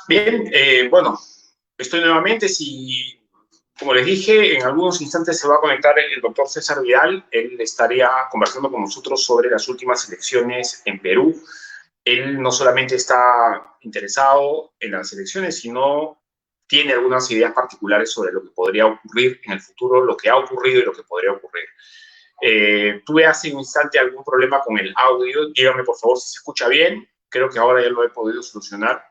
Bien, bueno, estoy nuevamente. Si, como les dije, en algunos instantes se va a conectar el doctor César Vidal. Él estaría conversando con nosotros sobre las últimas elecciones en Perú. Él no solamente está interesado en las elecciones, sino tiene algunas ideas particulares sobre lo que podría ocurrir en el futuro, lo que ha ocurrido y lo que podría ocurrir. Tuve hace un instante algún problema con el audio. Dígame, por favor, si se escucha bien. Creo que ahora ya lo he podido solucionar.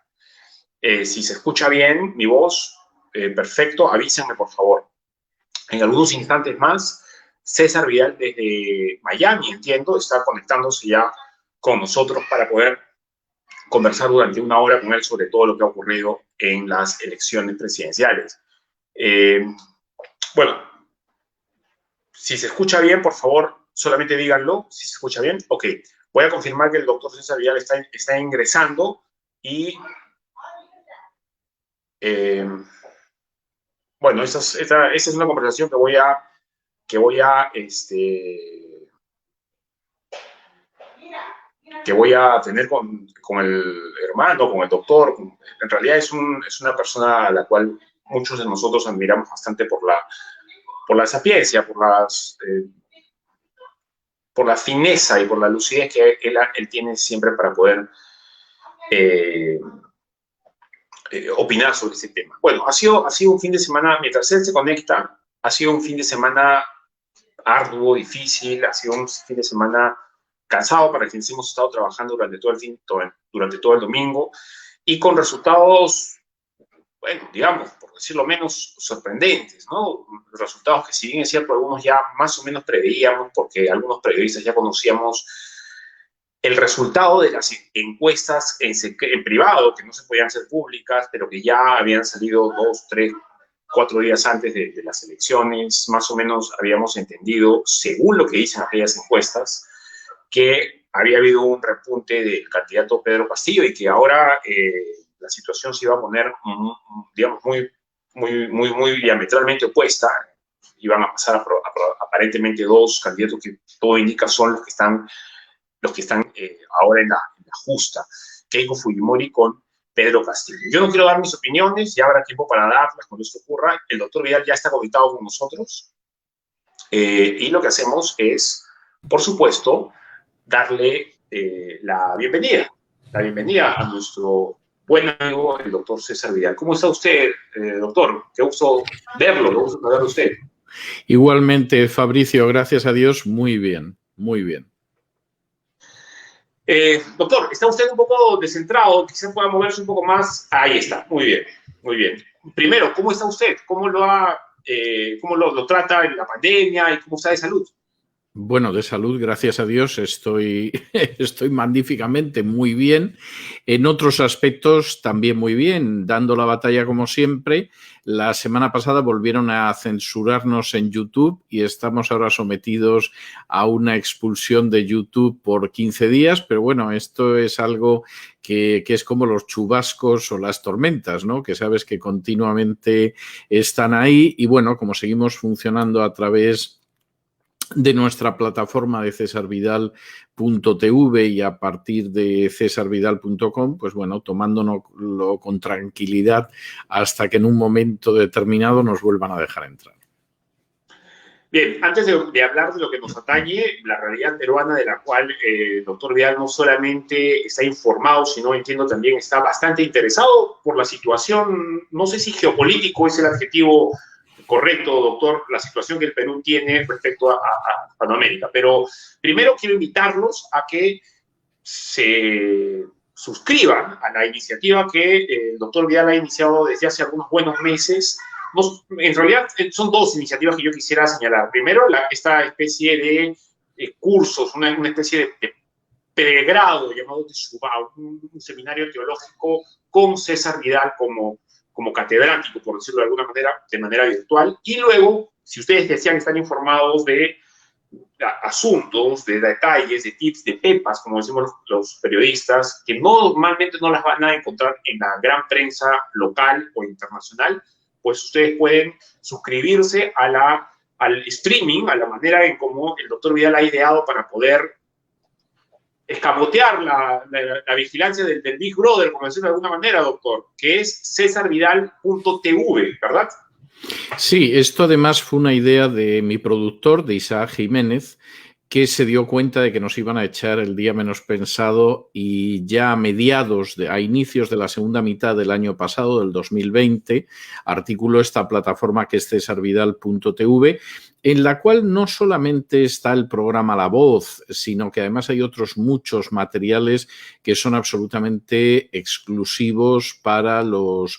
Si se escucha bien mi voz, perfecto, avísenme, por favor. En algunos instantes más, César Vidal desde Miami, entiendo, está conectándose ya con nosotros para poder conversar durante una hora con él sobre todo lo que ha ocurrido en las elecciones presidenciales. Bueno, si se escucha bien, por favor, solamente díganlo. Si se escucha bien, ok. Voy a confirmar que el doctor César Vidal está ingresando y... bueno, esa es una conversación que voy a tener con el hermano, con el doctor. En realidad es una persona a la cual muchos de nosotros admiramos bastante por la sapiencia, por la fineza y por la lucidez que él tiene siempre para poder opinar sobre ese tema. Bueno, ha sido un fin de semana, mientras él se conecta, ha sido un fin de semana arduo, difícil, ha sido un fin de semana cansado para quienes hemos estado trabajando durante todo el domingo y con resultados, bueno, digamos, por decirlo menos, sorprendentes, ¿no? Resultados que, si bien es cierto, algunos ya más o menos preveíamos, porque algunos periodistas ya conocíamos el resultado de las encuestas en privado, que no se podían hacer públicas, pero que ya habían salido 2, 3, 4 días antes de las elecciones. Más o menos habíamos entendido, según lo que dicen aquellas encuestas, que había habido un repunte del candidato Pedro Castillo y que ahora la situación se iba a poner, digamos, muy diametralmente opuesta. Iban a pasar aparentemente dos candidatos que todo indica son los que están ahora en la justa, Keiko Fujimori con Pedro Castillo. Yo no quiero dar mis opiniones, ya habrá tiempo para darlas cuando esto ocurra. El doctor Vidal ya está conectado con nosotros y lo que hacemos es, por supuesto, darle la bienvenida a nuestro buen amigo, el doctor César Vidal. ¿Cómo está usted, doctor? Qué gusto verlo, qué gusto saber de usted. Igualmente, Fabricio, gracias a Dios, muy bien, muy bien. Doctor, está usted un poco descentrado, quizá pueda moverse un poco más. Ahí está, muy bien, muy bien. Primero, ¿cómo está usted? ¿Cómo lo trata en la pandemia y cómo está de salud? Bueno, de salud, gracias a Dios, estoy magníficamente muy bien. En otros aspectos también muy bien, dando la batalla como siempre. La semana pasada volvieron a censurarnos en YouTube y estamos ahora sometidos a una expulsión de YouTube por 15 días, pero bueno, esto es algo que es como los chubascos o las tormentas, ¿no? Que sabes que continuamente están ahí y bueno, como seguimos funcionando a través de nuestra plataforma de cesarvidal.tv y a partir de cesarvidal.com, pues bueno, tomándonoslo con tranquilidad hasta que en un momento determinado nos vuelvan a dejar entrar. Bien, antes de hablar de lo que nos atañe, la realidad peruana, de la cual el doctor Vidal no solamente está informado, sino entiendo también está bastante interesado por la situación, no sé si geopolítico es el adjetivo correcto, doctor, la situación que el Perú tiene respecto a Hispanoamérica. Pero primero quiero invitarlos a que se suscriban a la iniciativa que el doctor Vidal ha iniciado desde hace algunos buenos meses. En realidad son dos iniciativas que yo quisiera señalar. Primero, esta especie de cursos, una especie de pregrado llamado Teshuvá, un seminario teológico con César Vidal como catedrático, por decirlo de alguna manera, de manera virtual. Y luego, si ustedes desean estar informados de asuntos, de detalles, de tips, de pepas, como decimos los periodistas, que normalmente no las van a encontrar en la gran prensa local o internacional, pues ustedes pueden suscribirse al streaming, a la manera en cómo el doctor Vidal ha ideado para poder escamotear la vigilancia del Big Brother, como decirlo de alguna manera, doctor, que es cesarvidal.tv, ¿verdad? Sí, esto además fue una idea de mi productor, de Isaac Jiménez, que se dio cuenta de que nos iban a echar el día menos pensado y ya a inicios de la segunda mitad del año pasado, del 2020, articuló esta plataforma que es cesarvidal.tv, en la cual no solamente está el programa La Voz, sino que además hay otros muchos materiales que son absolutamente exclusivos para los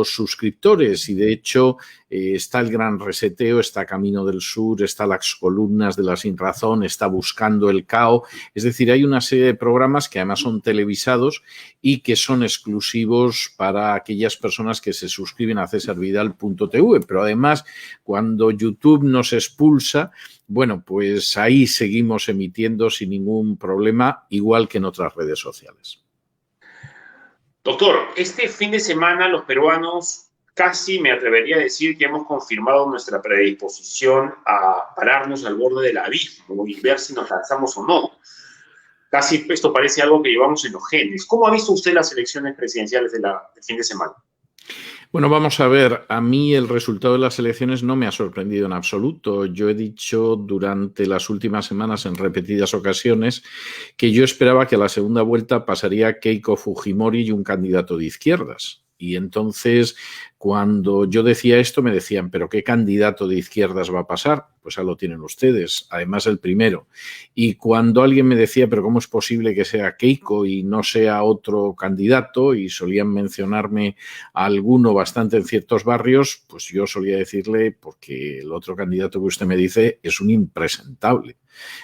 suscriptores y de hecho está el Gran Reseteo, está Camino del Sur, está Las Columnas de la Sinrazón, está Buscando el Cao, es decir, hay una serie de programas que además son televisados y que son exclusivos para aquellas personas que se suscriben a cesarvidal.tv, pero además cuando YouTube nos expulsa, bueno, pues ahí seguimos emitiendo sin ningún problema, igual que en otras redes sociales. Doctor, este fin de semana los peruanos casi me atrevería a decir que hemos confirmado nuestra predisposición a pararnos al borde del abismo y ver si nos lanzamos o no. Casi esto parece algo que llevamos en los genes. ¿Cómo ha visto usted las elecciones presidenciales del fin de semana? Bueno, vamos a ver, a mí el resultado de las elecciones no me ha sorprendido en absoluto. Yo he dicho durante las últimas semanas en repetidas ocasiones que yo esperaba que a la segunda vuelta pasaría Keiko Fujimori y un candidato de izquierdas. Y entonces, cuando yo decía esto, me decían, ¿pero qué candidato de izquierdas va a pasar? Pues ya lo tienen ustedes, además el primero. Y cuando alguien me decía, ¿pero cómo es posible que sea Keiko y no sea otro candidato? Y solían mencionarme a alguno bastante en ciertos barrios, pues yo solía decirle, porque el otro candidato que usted me dice es un impresentable.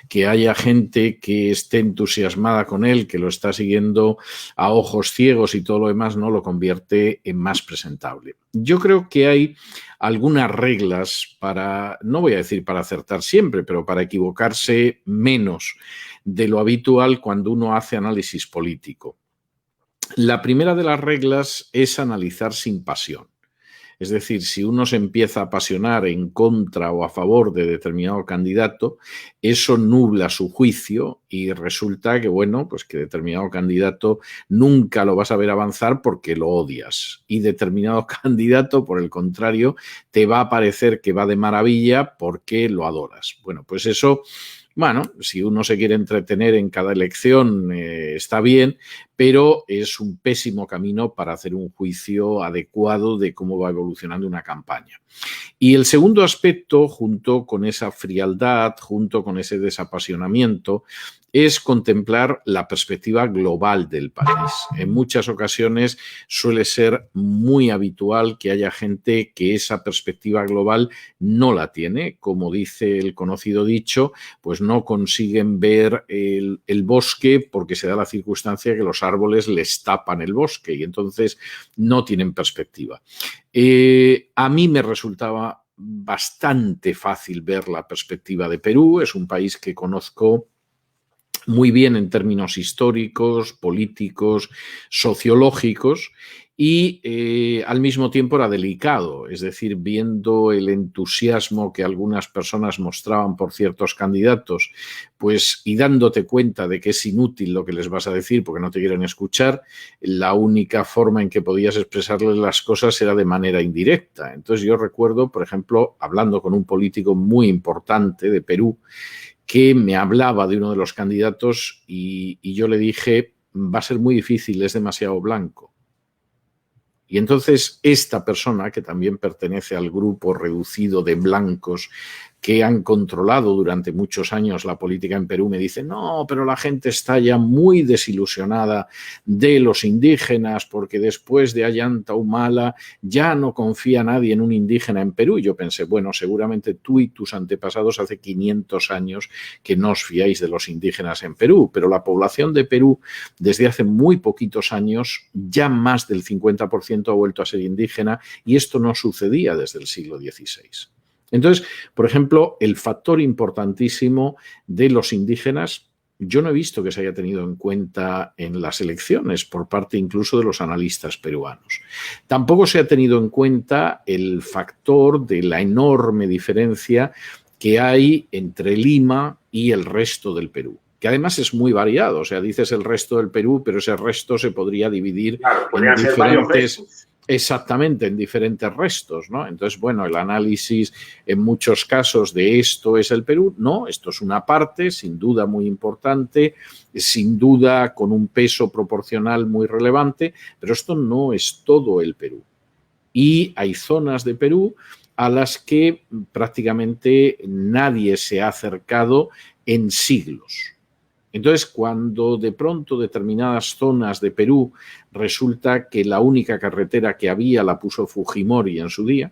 Que haya gente que esté entusiasmada con él, que lo está siguiendo a ojos ciegos y todo lo demás, no lo convierte en más presentable. Yo creo que hay algunas reglas para, no voy a decir para acertar siempre, pero para equivocarse menos de lo habitual cuando uno hace análisis político. La primera de las reglas es analizar sin pasión. Es decir, si uno se empieza a apasionar en contra o a favor de determinado candidato, eso nubla su juicio y resulta que, bueno, pues que determinado candidato nunca lo vas a ver avanzar porque lo odias. Y determinado candidato, por el contrario, te va a parecer que va de maravilla porque lo adoras. Bueno, pues eso... Bueno, si uno se quiere entretener en cada elección está bien, pero es un pésimo camino para hacer un juicio adecuado de cómo va evolucionando una campaña. Y el segundo aspecto, junto con esa frialdad, junto con ese desapasionamiento, es contemplar la perspectiva global del país. En muchas ocasiones suele ser muy habitual que haya gente que esa perspectiva global no la tiene. Como dice el conocido dicho, pues no consiguen ver el bosque porque se da la circunstancia que los árboles les tapan el bosque y entonces no tienen perspectiva. A mí me resultaba bastante fácil ver la perspectiva de Perú. Es un país que conozco muy bien en términos históricos, políticos, sociológicos y al mismo tiempo era delicado, es decir, viendo el entusiasmo que algunas personas mostraban por ciertos candidatos, pues y dándote cuenta de que es inútil lo que les vas a decir porque no te quieren escuchar, la única forma en que podías expresarles las cosas era de manera indirecta. Entonces yo recuerdo, por ejemplo, hablando con un político muy importante de Perú, que me hablaba de uno de los candidatos y yo le dije, va a ser muy difícil, es demasiado blanco. Y entonces esta persona, que también pertenece al grupo reducido de blancos que han controlado durante muchos años la política en Perú, me dice, no, pero la gente está ya muy desilusionada de los indígenas porque después de Ollanta Humala ya no confía nadie en un indígena en Perú. Y yo pensé, bueno, seguramente tú y tus antepasados hace 500 años que no os fiáis de los indígenas en Perú, pero la población de Perú desde hace muy poquitos años, ya más del 50% ha vuelto a ser indígena y esto no sucedía desde el siglo XVI. Entonces, por ejemplo, el factor importantísimo de los indígenas, yo no he visto que se haya tenido en cuenta en las elecciones por parte incluso de los analistas peruanos. Tampoco se ha tenido en cuenta el factor de la enorme diferencia que hay entre Lima y el resto del Perú. que además es muy variado. O sea, dices el resto del Perú, pero ese resto se podría dividir en diferentes... Exactamente, en diferentes restos, ¿no? Entonces, bueno, el análisis en muchos casos de esto es el Perú. No, esto es una parte, sin duda muy importante, sin duda con un peso proporcional muy relevante, pero esto no es todo el Perú. Y hay zonas de Perú a las que prácticamente nadie se ha acercado en siglos. Entonces, cuando de pronto determinadas zonas de Perú resulta que la única carretera que había la puso Fujimori en su día,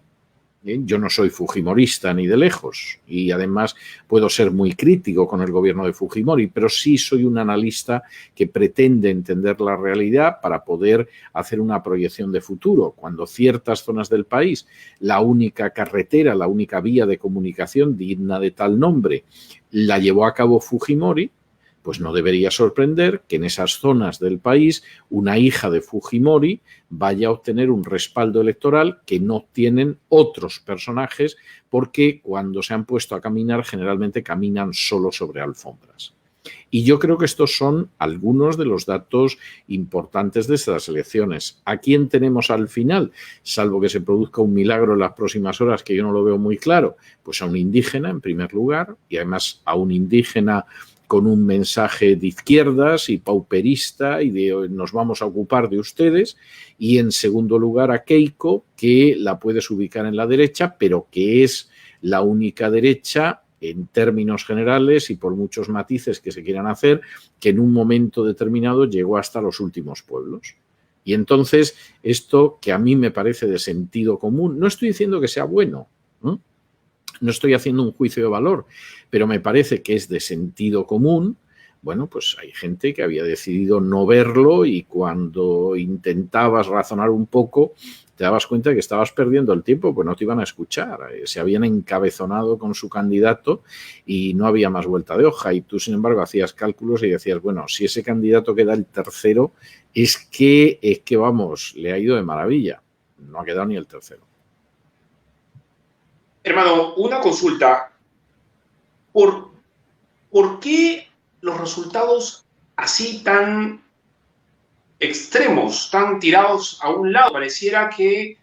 yo no soy fujimorista ni de lejos y además puedo ser muy crítico con el gobierno de Fujimori, pero sí soy un analista que pretende entender la realidad para poder hacer una proyección de futuro. Cuando ciertas zonas del país, la única carretera, la única vía de comunicación digna de tal nombre, la llevó a cabo Fujimori, pues no debería sorprender que en esas zonas del país una hija de Fujimori vaya a obtener un respaldo electoral que no tienen otros personajes, porque cuando se han puesto a caminar generalmente caminan solo sobre alfombras. Y yo creo que estos son algunos de los datos importantes de estas elecciones. ¿A quién tenemos al final? Salvo que se produzca un milagro en las próximas horas, que yo no lo veo muy claro, pues a un indígena en primer lugar, y además a un indígena con un mensaje de izquierdas y pauperista y de nos vamos a ocupar de ustedes, y en segundo lugar a Keiko, que la puedes ubicar en la derecha, pero que es la única derecha en términos generales y por muchos matices que se quieran hacer, que en un momento determinado llegó hasta los últimos pueblos. Y entonces esto que a mí me parece de sentido común, no estoy diciendo que sea bueno, ¿no? No estoy haciendo un juicio de valor, pero me parece que es de sentido común. Bueno, pues hay gente que había decidido no verlo y cuando intentabas razonar un poco te dabas cuenta de que estabas perdiendo el tiempo, pues no te iban a escuchar. Se habían encabezonado con su candidato y no había más vuelta de hoja. Y tú, sin embargo, hacías cálculos y decías, bueno, si ese candidato queda el tercero, es que vamos, le ha ido de maravilla. No ha quedado ni el tercero. Hermano, una consulta. ¿Por qué los resultados así tan extremos, tan tirados a un lado? Pareciera que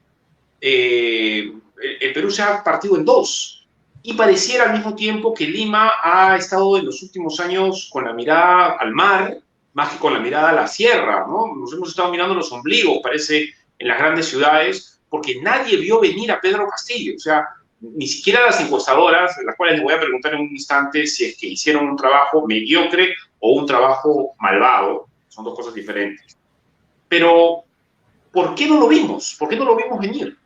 el Perú se ha partido en dos. Y pareciera al mismo tiempo que Lima ha estado en los últimos años con la mirada al mar, más que con la mirada a la sierra, ¿no? Nos hemos estado mirando los ombligos, parece, en las grandes ciudades, porque nadie vio venir a Pedro Castillo. O sea, ni siquiera las encuestadoras, las cuales les voy a preguntar en un instante si es que hicieron un trabajo mediocre o un trabajo malvado. Son dos cosas diferentes. Pero, ¿por qué no lo vimos? ¿Por qué no lo vimos venir?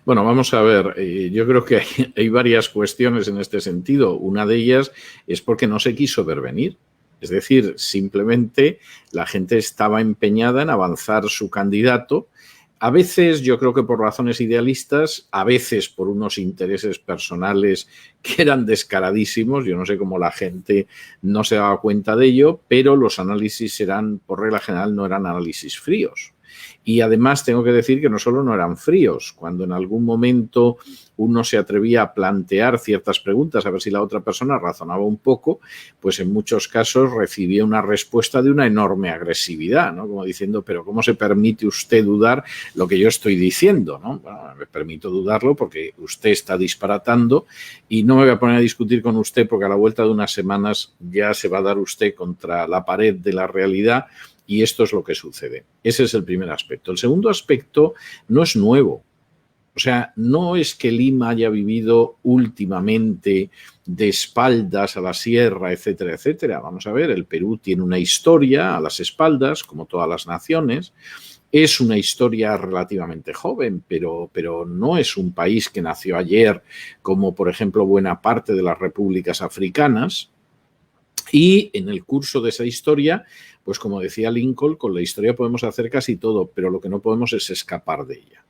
Bueno, vamos a ver, yo creo que hay varias cuestiones en este sentido. Una de ellas es porque no se quiso ver venir. Es decir, simplemente la gente estaba empeñada en avanzar su candidato. A veces yo creo que por razones idealistas, a veces por unos intereses personales que eran descaradísimos. Yo no sé cómo la gente no se daba cuenta de ello, pero los análisis eran, por regla general, no eran análisis fríos. Y además tengo que decir que no solo no eran fríos, cuando en algún momento uno se atrevía a plantear ciertas preguntas a ver si la otra persona razonaba un poco, pues en muchos casos recibía una respuesta de una enorme agresividad, ¿no? Como diciendo, pero ¿cómo se permite usted dudar lo que yo estoy diciendo, ¿no? Bueno, me permito dudarlo porque usted está disparatando y no me voy a poner a discutir con usted porque a la vuelta de unas semanas ya se va a dar usted contra la pared de la realidad. Y esto es lo que sucede. Ese es el primer aspecto. El segundo aspecto no es nuevo. O sea, no es que Lima haya vivido últimamente de espaldas a la sierra, etcétera, etcétera. Vamos a ver, el Perú tiene una historia a las espaldas, como todas las naciones. Es una historia relativamente joven, pero no es un país que nació ayer, como por ejemplo buena parte de las repúblicas africanas. Y en el curso de esa historia, pues como decía Lincoln, con la historia podemos hacer casi todo, pero lo que no podemos es escapar de ella.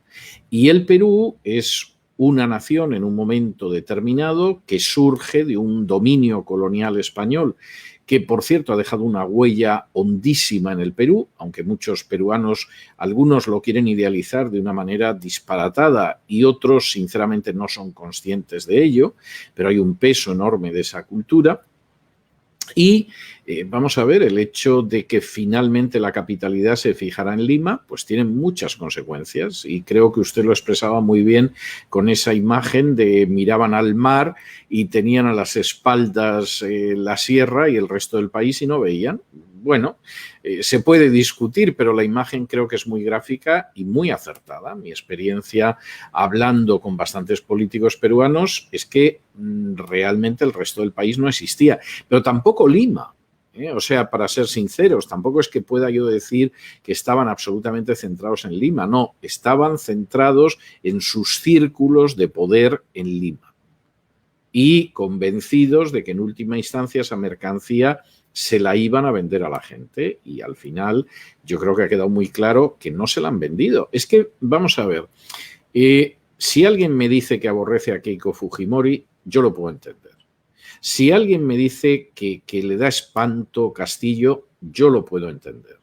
Y el Perú es una nación en un momento determinado que surge de un dominio colonial español que, por cierto, ha dejado una huella hondísima en el Perú, aunque muchos peruanos, algunos lo quieren idealizar de una manera disparatada y otros, sinceramente, no son conscientes de ello, pero hay un peso enorme de esa cultura. Y vamos a ver, el hecho de que finalmente la capitalidad se fijara en Lima, pues tiene muchas consecuencias y creo que usted lo expresaba muy bien con esa imagen de miraban al mar y tenían a las espaldas la sierra y el resto del país y no veían. Bueno, se puede discutir, pero la imagen creo que es muy gráfica y muy acertada. Mi experiencia hablando con bastantes políticos peruanos es que realmente el resto del país no existía, pero tampoco Lima. O sea, para ser sinceros, tampoco es que pueda yo decir que estaban absolutamente centrados en Lima, no, estaban centrados en sus círculos de poder en Lima y convencidos de que en última instancia esa mercancía se la iban a vender a la gente y al final yo creo que ha quedado muy claro que no se la han vendido. Es que, vamos a ver, si alguien me dice que aborrece a Keiko Fujimori, yo lo puedo entender. Si alguien me dice que le da espanto Castillo, yo lo puedo entender.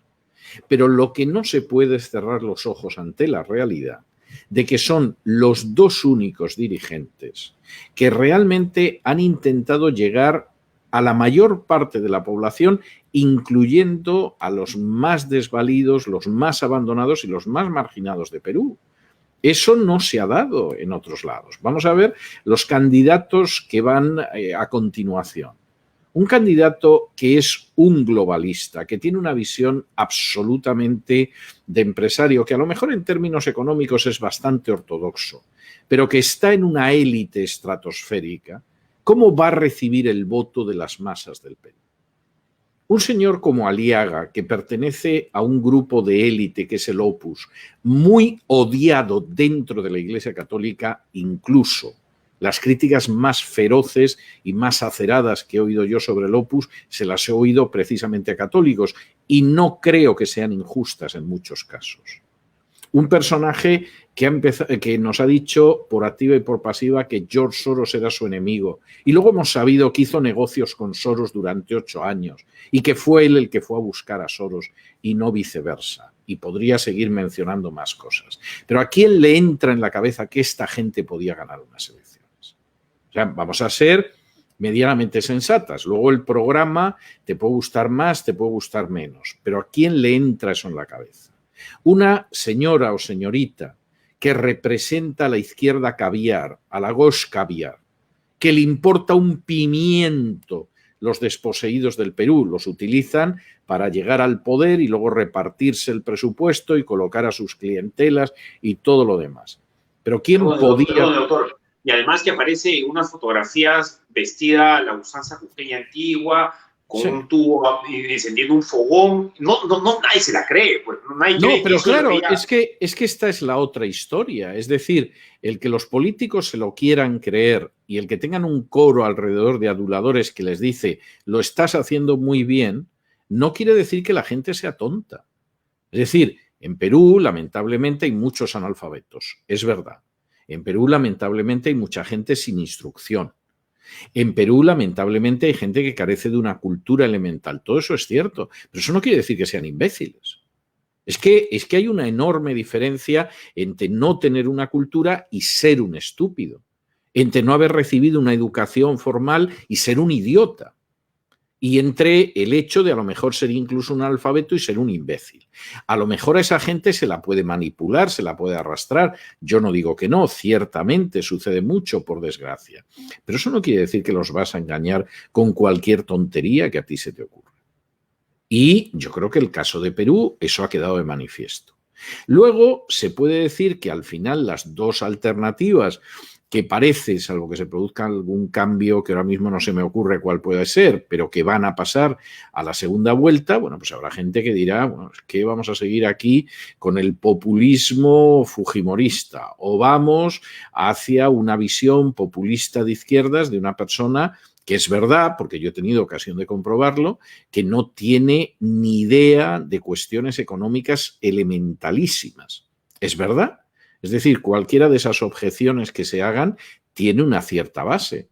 Pero lo que no se puede es cerrar los ojos ante la realidad de que son los dos únicos dirigentes que realmente han intentado llegar a la mayor parte de la población, incluyendo a los más desvalidos, los más abandonados y los más marginados de Perú. Eso no se ha dado en otros lados. Vamos a ver los candidatos que van a continuación. Un candidato que es un globalista, que tiene una visión absolutamente de empresario, que a lo mejor en términos económicos es bastante ortodoxo, pero que está en una élite estratosférica, ¿cómo va a recibir el voto de las masas del Perú? Un señor como Aliaga, que pertenece a un grupo de élite que es el Opus, muy odiado dentro de la Iglesia Católica, incluso las críticas más feroces y más aceradas que he oído yo sobre el Opus se las he oído precisamente a católicos y no creo que sean injustas en muchos casos. Un personaje que nos ha dicho por activa y por pasiva que George Soros era su enemigo. Y luego hemos sabido que hizo negocios con Soros durante 8 años y que fue él el que fue a buscar a Soros y no viceversa. Y podría seguir mencionando más cosas. Pero ¿a quién le entra en la cabeza que esta gente podía ganar unas elecciones? O sea, vamos a ser medianamente sensatas. Luego el programa te puede gustar más, te puede gustar menos. Pero ¿a quién le entra eso en la cabeza? Una señora o señorita que representa a la izquierda caviar, a la gauche caviar, que le importa un pimiento los desposeídos del Perú, los utilizan para llegar al poder y luego repartirse el presupuesto y colocar a sus clientelas y todo lo demás. Pero ¿quién podía...? Perdón, doctor. Y además que aparece en unas fotografías vestida a la usanza cusqueña antigua, con un tubo encendiendo un fogón. No, nadie se la cree. Pues, nadie cree pero claro, es que esta es la otra historia. Es decir, el que los políticos se lo quieran creer y el que tengan un coro alrededor de aduladores que les dice lo estás haciendo muy bien, no quiere decir que la gente sea tonta. Es decir, en Perú, lamentablemente, hay muchos analfabetos. Es verdad. En Perú, lamentablemente, hay mucha gente sin instrucción. En Perú, lamentablemente, hay gente que carece de una cultura elemental. Todo eso es cierto, pero eso no quiere decir que sean imbéciles. Es que hay una enorme diferencia entre no tener una cultura y ser un estúpido, entre no haber recibido una educación formal y ser un idiota, y entre el hecho de a lo mejor ser incluso un analfabeto y ser un imbécil. A lo mejor a esa gente se la puede manipular, se la puede arrastrar. Yo no digo que no, ciertamente sucede mucho, por desgracia. Pero eso no quiere decir que los vas a engañar con cualquier tontería que a ti se te ocurra. Y yo creo que el caso de Perú, eso ha quedado de manifiesto. Luego se puede decir que al final las dos alternativas que parece, salvo que se produzca algún cambio que ahora mismo no se me ocurre cuál puede ser, pero que van a pasar a la segunda vuelta, bueno, pues habrá gente que dirá, bueno, es que vamos a seguir aquí con el populismo fujimorista o vamos hacia una visión populista de izquierdas de una persona que es verdad, porque yo he tenido ocasión de comprobarlo, que no tiene ni idea de cuestiones económicas elementalísimas. Es verdad. Es decir, cualquiera de esas objeciones que se hagan tiene una cierta base,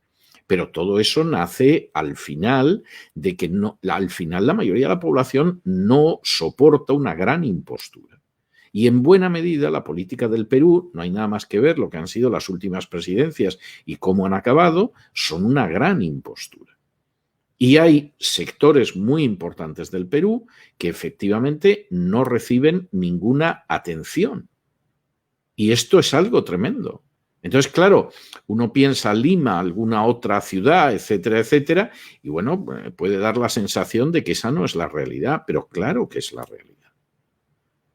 pero todo eso nace al final de que al final la mayoría de la población no soporta una gran impostura. Y en buena medida la política del Perú, no hay nada más que ver lo que han sido las últimas presidencias y cómo han acabado, son una gran impostura. Y hay sectores muy importantes del Perú que efectivamente no reciben ninguna atención. Y esto es algo tremendo. Entonces, claro, uno piensa Lima, alguna otra ciudad, etcétera, etcétera, y bueno, puede dar la sensación de que esa no es la realidad, pero claro que es la realidad.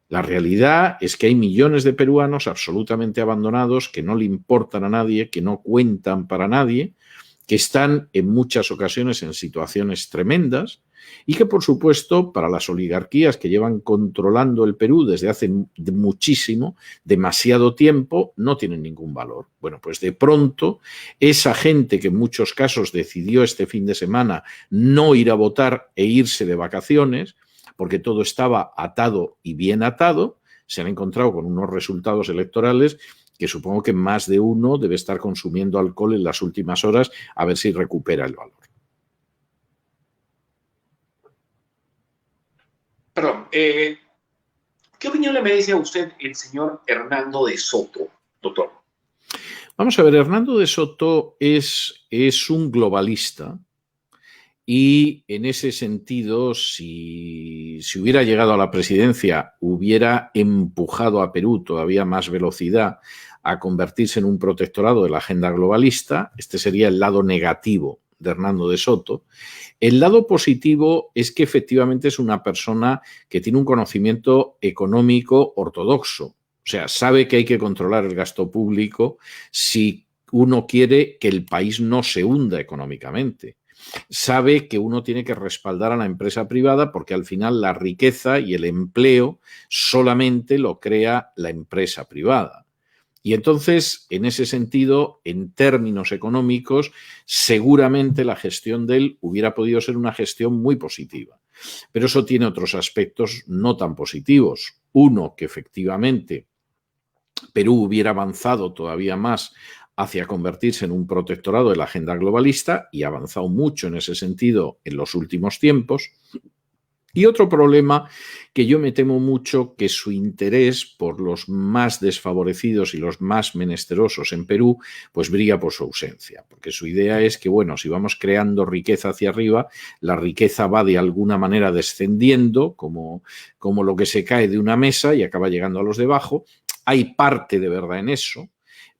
La realidad es que hay millones de peruanos absolutamente abandonados, que no le importan a nadie, que no cuentan para nadie, que están en muchas ocasiones en situaciones tremendas y que, por supuesto, para las oligarquías que llevan controlando el Perú desde hace muchísimo, demasiado tiempo, no tienen ningún valor. Bueno, pues de pronto, esa gente que en muchos casos decidió este fin de semana no ir a votar e irse de vacaciones, porque todo estaba atado y bien atado, se han encontrado con unos resultados electorales que supongo que más de uno debe estar consumiendo alcohol en las últimas horas a ver si recupera el valor. Perdón, ¿qué opinión le merece a usted el señor Hernando de Soto, doctor? Vamos a ver, Hernando de Soto es un globalista y en ese sentido, si hubiera llegado a la presidencia, hubiera empujado a Perú todavía más velocidad a convertirse en un protectorado de la agenda globalista. Este sería el lado negativo de Hernando de Soto. El lado positivo es que efectivamente es una persona que tiene un conocimiento económico ortodoxo. O sea, sabe que hay que controlar el gasto público si uno quiere que el país no se hunda económicamente. Sabe que uno tiene que respaldar a la empresa privada porque al final la riqueza y el empleo solamente lo crea la empresa privada. Y entonces, en ese sentido, en términos económicos, seguramente la gestión de él hubiera podido ser una gestión muy positiva. Pero eso tiene otros aspectos no tan positivos. Uno, que efectivamente Perú hubiera avanzado todavía más hacia convertirse en un protectorado de la agenda globalista y ha avanzado mucho en ese sentido en los últimos tiempos. Y otro problema que yo me temo mucho, que su interés por los más desfavorecidos y los más menesterosos en Perú, pues brilla por su ausencia. Porque su idea es que, bueno, si vamos creando riqueza hacia arriba, la riqueza va de alguna manera descendiendo, como lo que se cae de una mesa y acaba llegando a los de abajo. Hay parte de verdad en eso,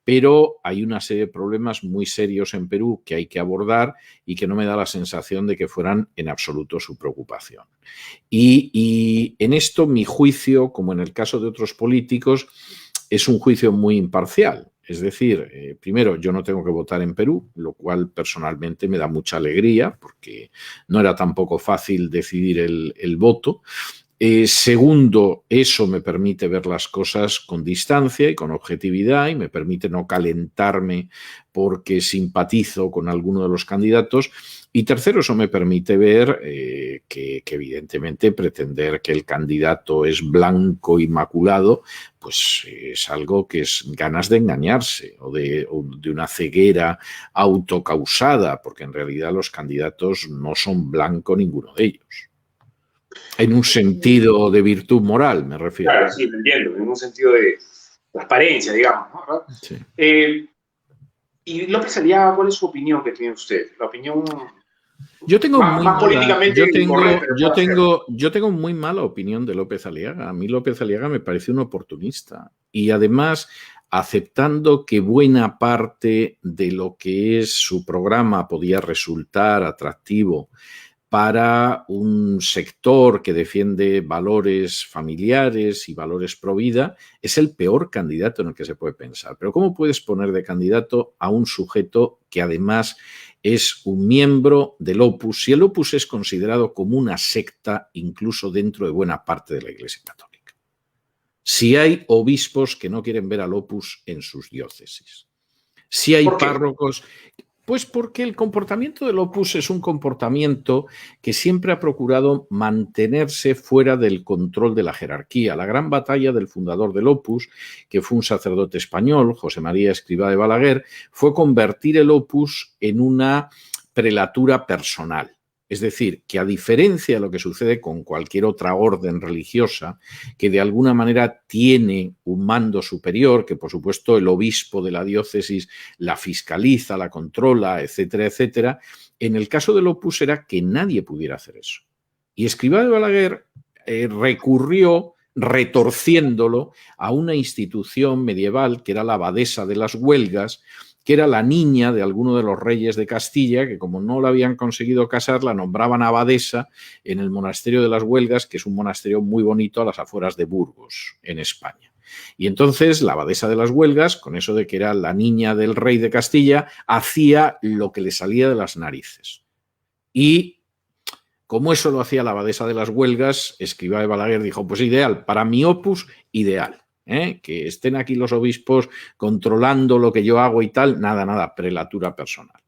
pero hay una serie de problemas muy serios en Perú que hay que abordar y que no me da la sensación de que fueran en absoluto su preocupación. Y en esto mi juicio, como en el caso de otros políticos, es un juicio muy imparcial. Es decir, primero, yo no tengo que votar en Perú, lo cual personalmente me da mucha alegría porque no era tampoco fácil decidir el voto. Segundo, eso me permite ver las cosas con distancia y con objetividad y me permite no calentarme porque simpatizo con alguno de los candidatos. Y tercero, eso me permite ver que evidentemente pretender que el candidato es blanco, inmaculado, pues es algo que es ganas de engañarse o de una ceguera autocausada, porque en realidad los candidatos no son blanco ninguno de ellos. En un sentido de virtud moral, me refiero. Claro, sí, lo entiendo, en un sentido de transparencia, digamos, ¿no? Sí. Y López Aliaga, ¿cuál es su opinión que tiene usted? La opinión yo tengo más políticamente incorrecta. Yo tengo muy mala opinión de López Aliaga. A mí López Aliaga me parece un oportunista. Y además, aceptando que buena parte de lo que es su programa podía resultar atractivo para un sector que defiende valores familiares y valores pro vida, es el peor candidato en el que se puede pensar. Pero ¿cómo puedes poner de candidato a un sujeto que además es un miembro del Opus? Si el Opus es considerado como una secta incluso dentro de buena parte de la Iglesia Católica. Si hay obispos que no quieren ver al Opus en sus diócesis. Si hay párrocos... Pues porque el comportamiento del Opus es un comportamiento que siempre ha procurado mantenerse fuera del control de la jerarquía. La gran batalla del fundador del Opus, que fue un sacerdote español, José María Escrivá de Balaguer, fue convertir el Opus en una prelatura personal. Es decir, que a diferencia de lo que sucede con cualquier otra orden religiosa, que de alguna manera tiene un mando superior, que por supuesto el obispo de la diócesis la fiscaliza, la controla, etcétera, etcétera, En el caso del Opus era que nadie pudiera hacer eso. Y Escrivá de Balaguer recurrió, retorciéndolo, a una institución medieval que era la abadesa de las Huelgas, que era la niña de alguno de los reyes de Castilla, que como no la habían conseguido casar, la nombraban abadesa en el monasterio de las Huelgas, que es un monasterio muy bonito a las afueras de Burgos, en España. Y entonces la abadesa de las Huelgas, con eso de que era la niña del rey de Castilla, hacía lo que le salía de las narices. Y como eso lo hacía la abadesa de las Huelgas, Escrivá de Balaguer dijo, pues ideal, para mi Opus, ideal. Que estén aquí los obispos controlando lo que yo hago y tal, nada, prelatura personal.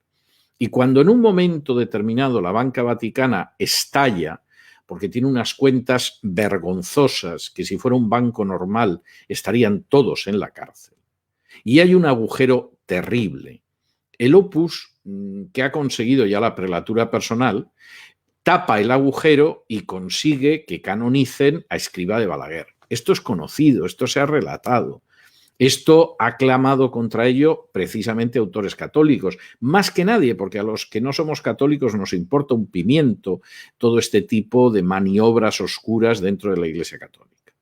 Y cuando en un momento determinado la banca vaticana estalla, porque tiene unas cuentas vergonzosas, que si fuera un banco normal estarían todos en la cárcel, y hay un agujero terrible, el Opus, que ha conseguido ya la prelatura personal, tapa el agujero y consigue que canonicen a Escrivá de Balaguer. Esto es conocido, esto se ha relatado. Esto ha clamado contra ello precisamente autores católicos, más que nadie, porque a los que no somos católicos nos importa un pimiento todo este tipo de maniobras oscuras dentro de la Iglesia Católica.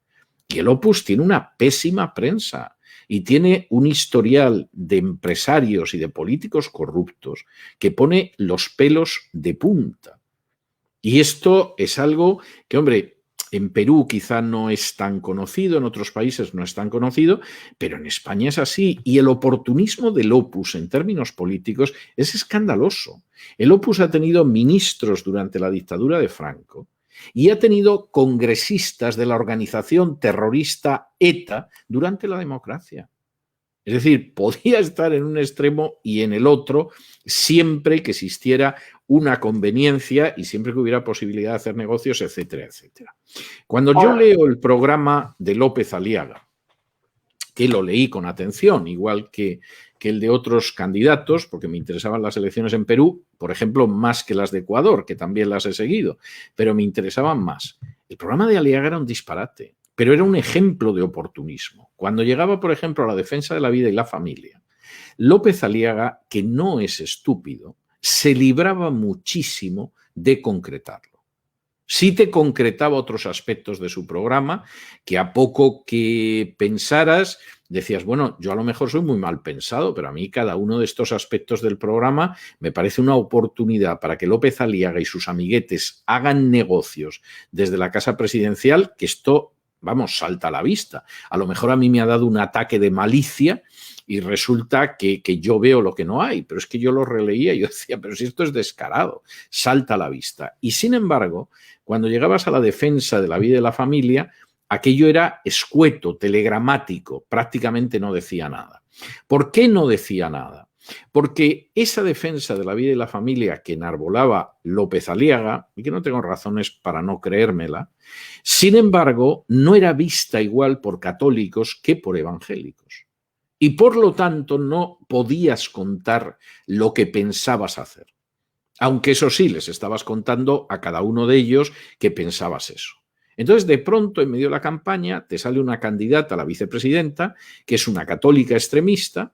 Y el Opus tiene una pésima prensa y tiene un historial de empresarios y de políticos corruptos que pone los pelos de punta. Y esto es algo que, hombre, en Perú quizá no es tan conocido, en otros países no es tan conocido, pero en España es así. Y el oportunismo del Opus en términos políticos es escandaloso. El Opus ha tenido ministros durante la dictadura de Franco y ha tenido congresistas de la organización terrorista ETA durante la democracia. Es decir, podía estar en un extremo y en el otro siempre que existiera una conveniencia y siempre que hubiera posibilidad de hacer negocios, etcétera, etcétera. Cuando yo leo el programa de López Aliaga, que lo leí con atención, igual que el de otros candidatos, porque me interesaban las elecciones en Perú, por ejemplo, más que las de Ecuador, que también las he seguido, pero me interesaban más. El programa de Aliaga era un disparate, pero era un ejemplo de oportunismo. Cuando llegaba, por ejemplo, a la defensa de la vida y la familia, López Aliaga, que no es estúpido, se libraba muchísimo de concretarlo. Sí te concretaba otros aspectos de su programa, que a poco que pensaras, decías, bueno, yo a lo mejor soy muy mal pensado, pero a mí cada uno de estos aspectos del programa me parece una oportunidad para que López Aliaga y sus amiguetes hagan negocios desde la Casa Presidencial, que esto, vamos, salta a la vista. A lo mejor a mí me ha dado un ataque de malicia y resulta que yo veo lo que no hay, pero es que yo lo releía y yo decía, pero si esto es descarado, salta a la vista. Y sin embargo, cuando llegabas a la defensa de la vida y de la familia, aquello era escueto, telegramático, prácticamente no decía nada. ¿Por qué no decía nada? Porque esa defensa de la vida y la familia que enarbolaba López Aliaga, y que no tengo razones para no creérmela, sin embargo, no era vista igual por católicos que por evangélicos. Y por lo tanto no podías contar lo que pensabas hacer. Aunque eso sí, les estabas contando a cada uno de ellos que pensabas eso. Entonces, de pronto, en medio de la campaña, te sale una candidata a la vicepresidenta, que es una católica extremista,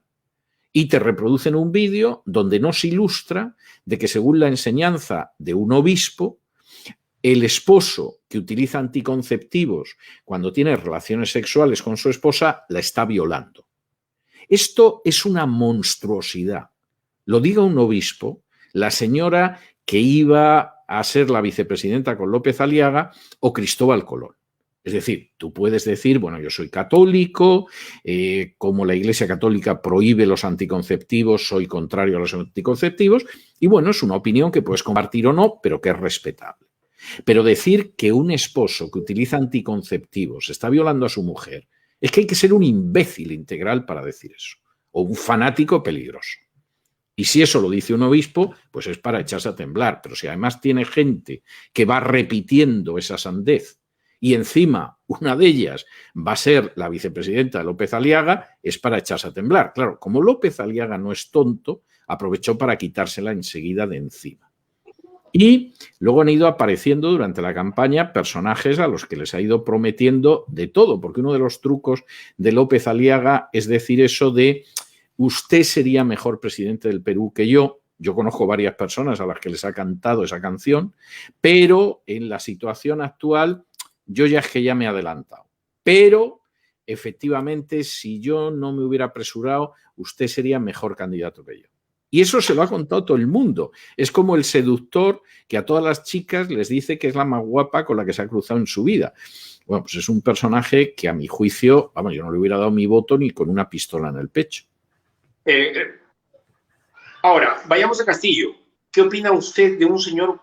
y te reproducen un vídeo donde nos ilustra de que, según la enseñanza de un obispo, el esposo que utiliza anticonceptivos cuando tiene relaciones sexuales con su esposa la está violando. Esto es una monstruosidad. Lo diga un obispo, la señora que iba a ser la vicepresidenta con López Aliaga o Cristóbal Colón. Es decir, tú puedes decir, bueno, yo soy católico, como la Iglesia Católica prohíbe los anticonceptivos, soy contrario a los anticonceptivos, y bueno, es una opinión que puedes compartir o no, pero que es respetable. Pero decir que un esposo que utiliza anticonceptivos está violando a su mujer, es que hay que ser un imbécil integral para decir eso, o un fanático peligroso. Y si eso lo dice un obispo, pues es para echarse a temblar. Pero si además tiene gente que va repitiendo esa sandez y encima una de ellas va a ser la vicepresidenta de López Aliaga, es para echarse a temblar. Claro, como López Aliaga no es tonto, aprovechó para quitársela enseguida de encima. Y luego han ido apareciendo durante la campaña personajes a los que les ha ido prometiendo de todo, porque uno de los trucos de López Aliaga es decir eso de usted sería mejor presidente del Perú que yo Yo conozco varias personas a las que les ha cantado esa canción, pero en la situación actual yo ya es que ya me he adelantado. Pero efectivamente, si yo no me hubiera apresurado, usted sería mejor candidato que yo. Y eso se lo ha contado todo el mundo. Es como el seductor que a todas las chicas les dice que es la más guapa con la que se ha cruzado en su vida. Bueno, pues es un personaje que a mi juicio, vamos, yo no le hubiera dado mi voto ni con una pistola en el pecho. Ahora, vayamos a Castillo. ¿Qué opina usted de un señor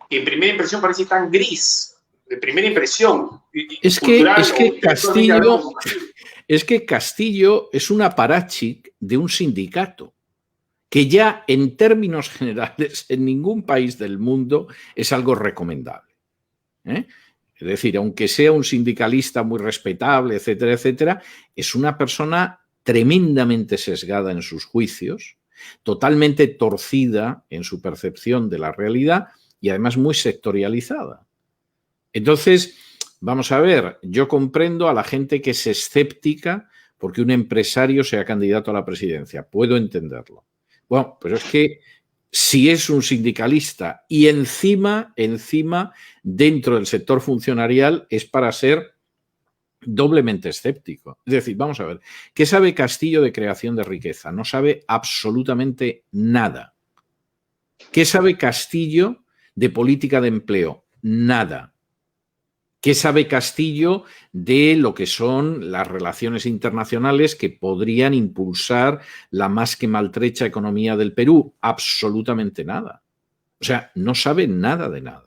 que en primera impresión parece tan gris? De primera impresión. Es que Castillo es un aparachic de un sindicato que ya en términos generales en ningún país del mundo es algo recomendable. Es decir, aunque sea un sindicalista muy respetable, etcétera, etcétera, es una persona tremendamente sesgada en sus juicios, totalmente torcida en su percepción de la realidad y además muy sectorializada. Entonces, vamos a ver, yo comprendo a la gente que es escéptica porque un empresario sea candidato a la presidencia. Puedo entenderlo. Bueno, pero es que si es un sindicalista y encima, dentro del sector funcionarial, es para ser doblemente escéptico. Es decir, vamos a ver, ¿qué sabe Castillo de creación de riqueza? No sabe absolutamente nada. ¿Qué sabe Castillo de política de empleo? Nada. ¿Qué sabe Castillo de lo que son las relaciones internacionales que podrían impulsar la más que maltrecha economía del Perú? Absolutamente nada. O sea, no sabe nada de nada.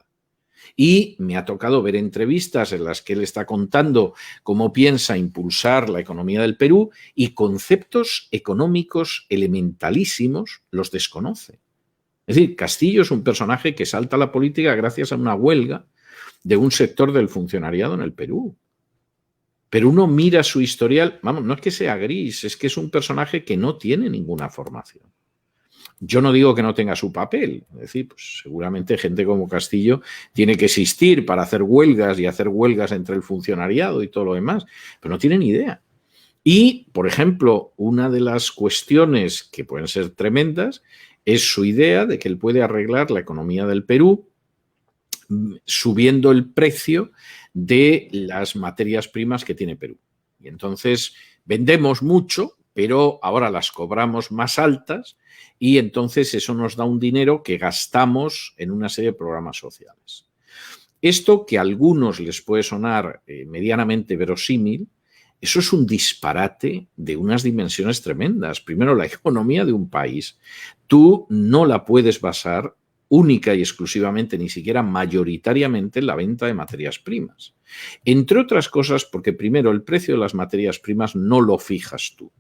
Y me ha tocado ver entrevistas en las que él está contando cómo piensa impulsar la economía del Perú y conceptos económicos elementalísimos los desconoce. Es decir, Castillo es un personaje que salta a la política gracias a una huelga de un sector del funcionariado en el Perú. Pero uno mira su historial, vamos, no es que sea gris, es que es un personaje que no tiene ninguna formación. Yo no digo que no tenga su papel, es decir, pues seguramente gente como Castillo tiene que existir para hacer huelgas y hacer huelgas entre el funcionariado y todo lo demás, pero no tiene ni idea. Y, por ejemplo, una de las cuestiones que pueden ser tremendas es su idea de que él puede arreglar la economía del Perú subiendo el precio de las materias primas que tiene Perú. Y entonces vendemos mucho, pero ahora las cobramos más altas y entonces eso nos da un dinero que gastamos en una serie de programas sociales. Esto que a algunos les puede sonar medianamente verosímil, eso es un disparate de unas dimensiones tremendas. Primero, la economía de un país, tú no la puedes basar única y exclusivamente, ni siquiera mayoritariamente, en la venta de materias primas. Entre otras cosas, porque primero, el precio de las materias primas no lo fijas tú.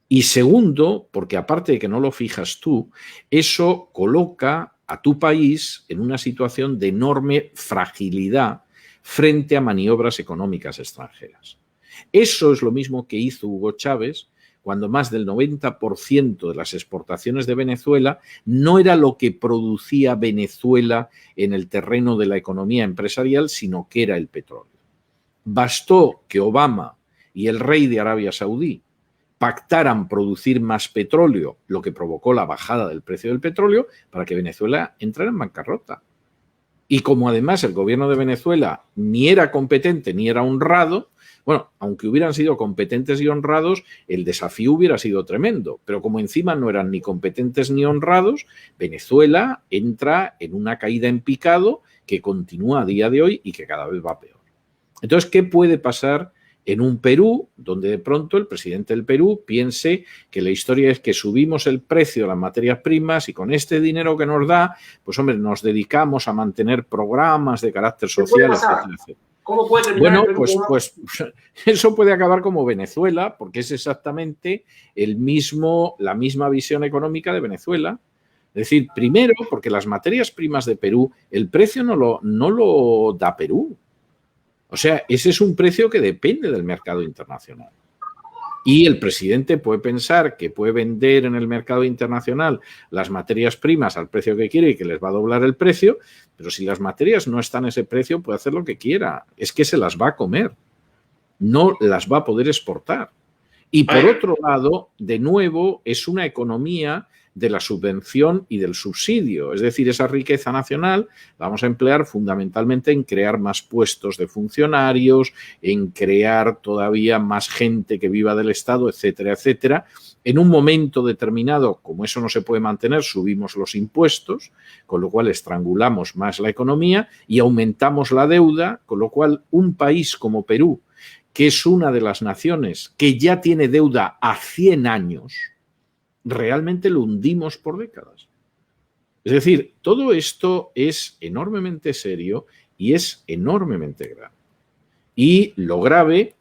Y segundo, porque aparte de que no lo fijas tú, eso coloca a tu país en una situación de enorme fragilidad frente a maniobras económicas extranjeras. Eso es lo mismo que hizo Hugo Chávez cuando más del 90% de las exportaciones de Venezuela no era lo que producía Venezuela en el terreno de la economía empresarial, sino que era el petróleo. Bastó que Obama y el rey de Arabia Saudí pactaran producir más petróleo, lo que provocó la bajada del precio del petróleo, para que Venezuela entrara en bancarrota. Y como además el gobierno de Venezuela ni era competente ni era honrado, bueno, aunque hubieran sido competentes y honrados, el desafío hubiera sido tremendo. Pero como encima no eran ni competentes ni honrados, Venezuela entra en una caída en picado que continúa a día de hoy y que cada vez va peor. Entonces, ¿qué puede pasar en un Perú donde de pronto el presidente del Perú piense que la historia es que subimos el precio de las materias primas y con este dinero que nos da, pues hombre, nos dedicamos a mantener programas de carácter social, etcétera, etcétera? ¿Cómo puede terminar? Bueno, pues eso puede acabar como Venezuela, porque es exactamente la misma visión económica de Venezuela. Es decir, primero, porque las materias primas de Perú, el precio no lo da Perú. O sea, ese es un precio que depende del mercado internacional. Y el presidente puede pensar que puede vender en el mercado internacional las materias primas al precio que quiere y que les va a doblar el precio, pero si las materias no están a ese precio, puede hacer lo que quiera. Es que se las va a comer. No las va a poder exportar. Y por otro lado, de nuevo, es una economía de la subvención y del subsidio. Es decir, esa riqueza nacional la vamos a emplear fundamentalmente en crear más puestos de funcionarios, en crear todavía más gente que viva del Estado, etcétera, etcétera. En un momento determinado, como eso no se puede mantener, subimos los impuestos, con lo cual estrangulamos más la economía y aumentamos la deuda, con lo cual un país como Perú, que es una de las naciones que ya tiene deuda a 100 años, realmente lo hundimos por décadas. Es decir, todo esto es enormemente serio y es enormemente grave. Y lo grave,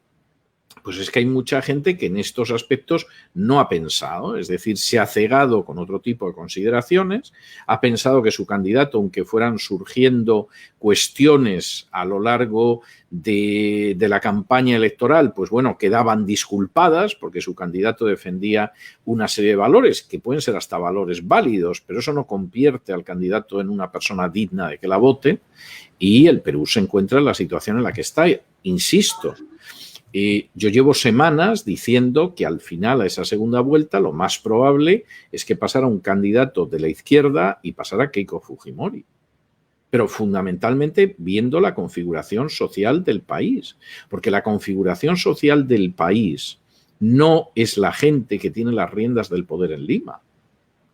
pues es que hay mucha gente que en estos aspectos no ha pensado, es decir, se ha cegado con otro tipo de consideraciones, ha pensado que su candidato, aunque fueran surgiendo cuestiones a lo largo de la campaña electoral, pues bueno, quedaban disculpadas porque su candidato defendía una serie de valores que pueden ser hasta valores válidos, pero eso no convierte al candidato en una persona digna de que la vote, y el Perú se encuentra en la situación en la que está, insisto. Yo llevo semanas diciendo que al final, a esa segunda vuelta, lo más probable es que pasara un candidato de la izquierda y pasara Keiko Fujimori. Pero fundamentalmente viendo la configuración social del país. Porque la configuración social del país no es la gente que tiene las riendas del poder en Lima,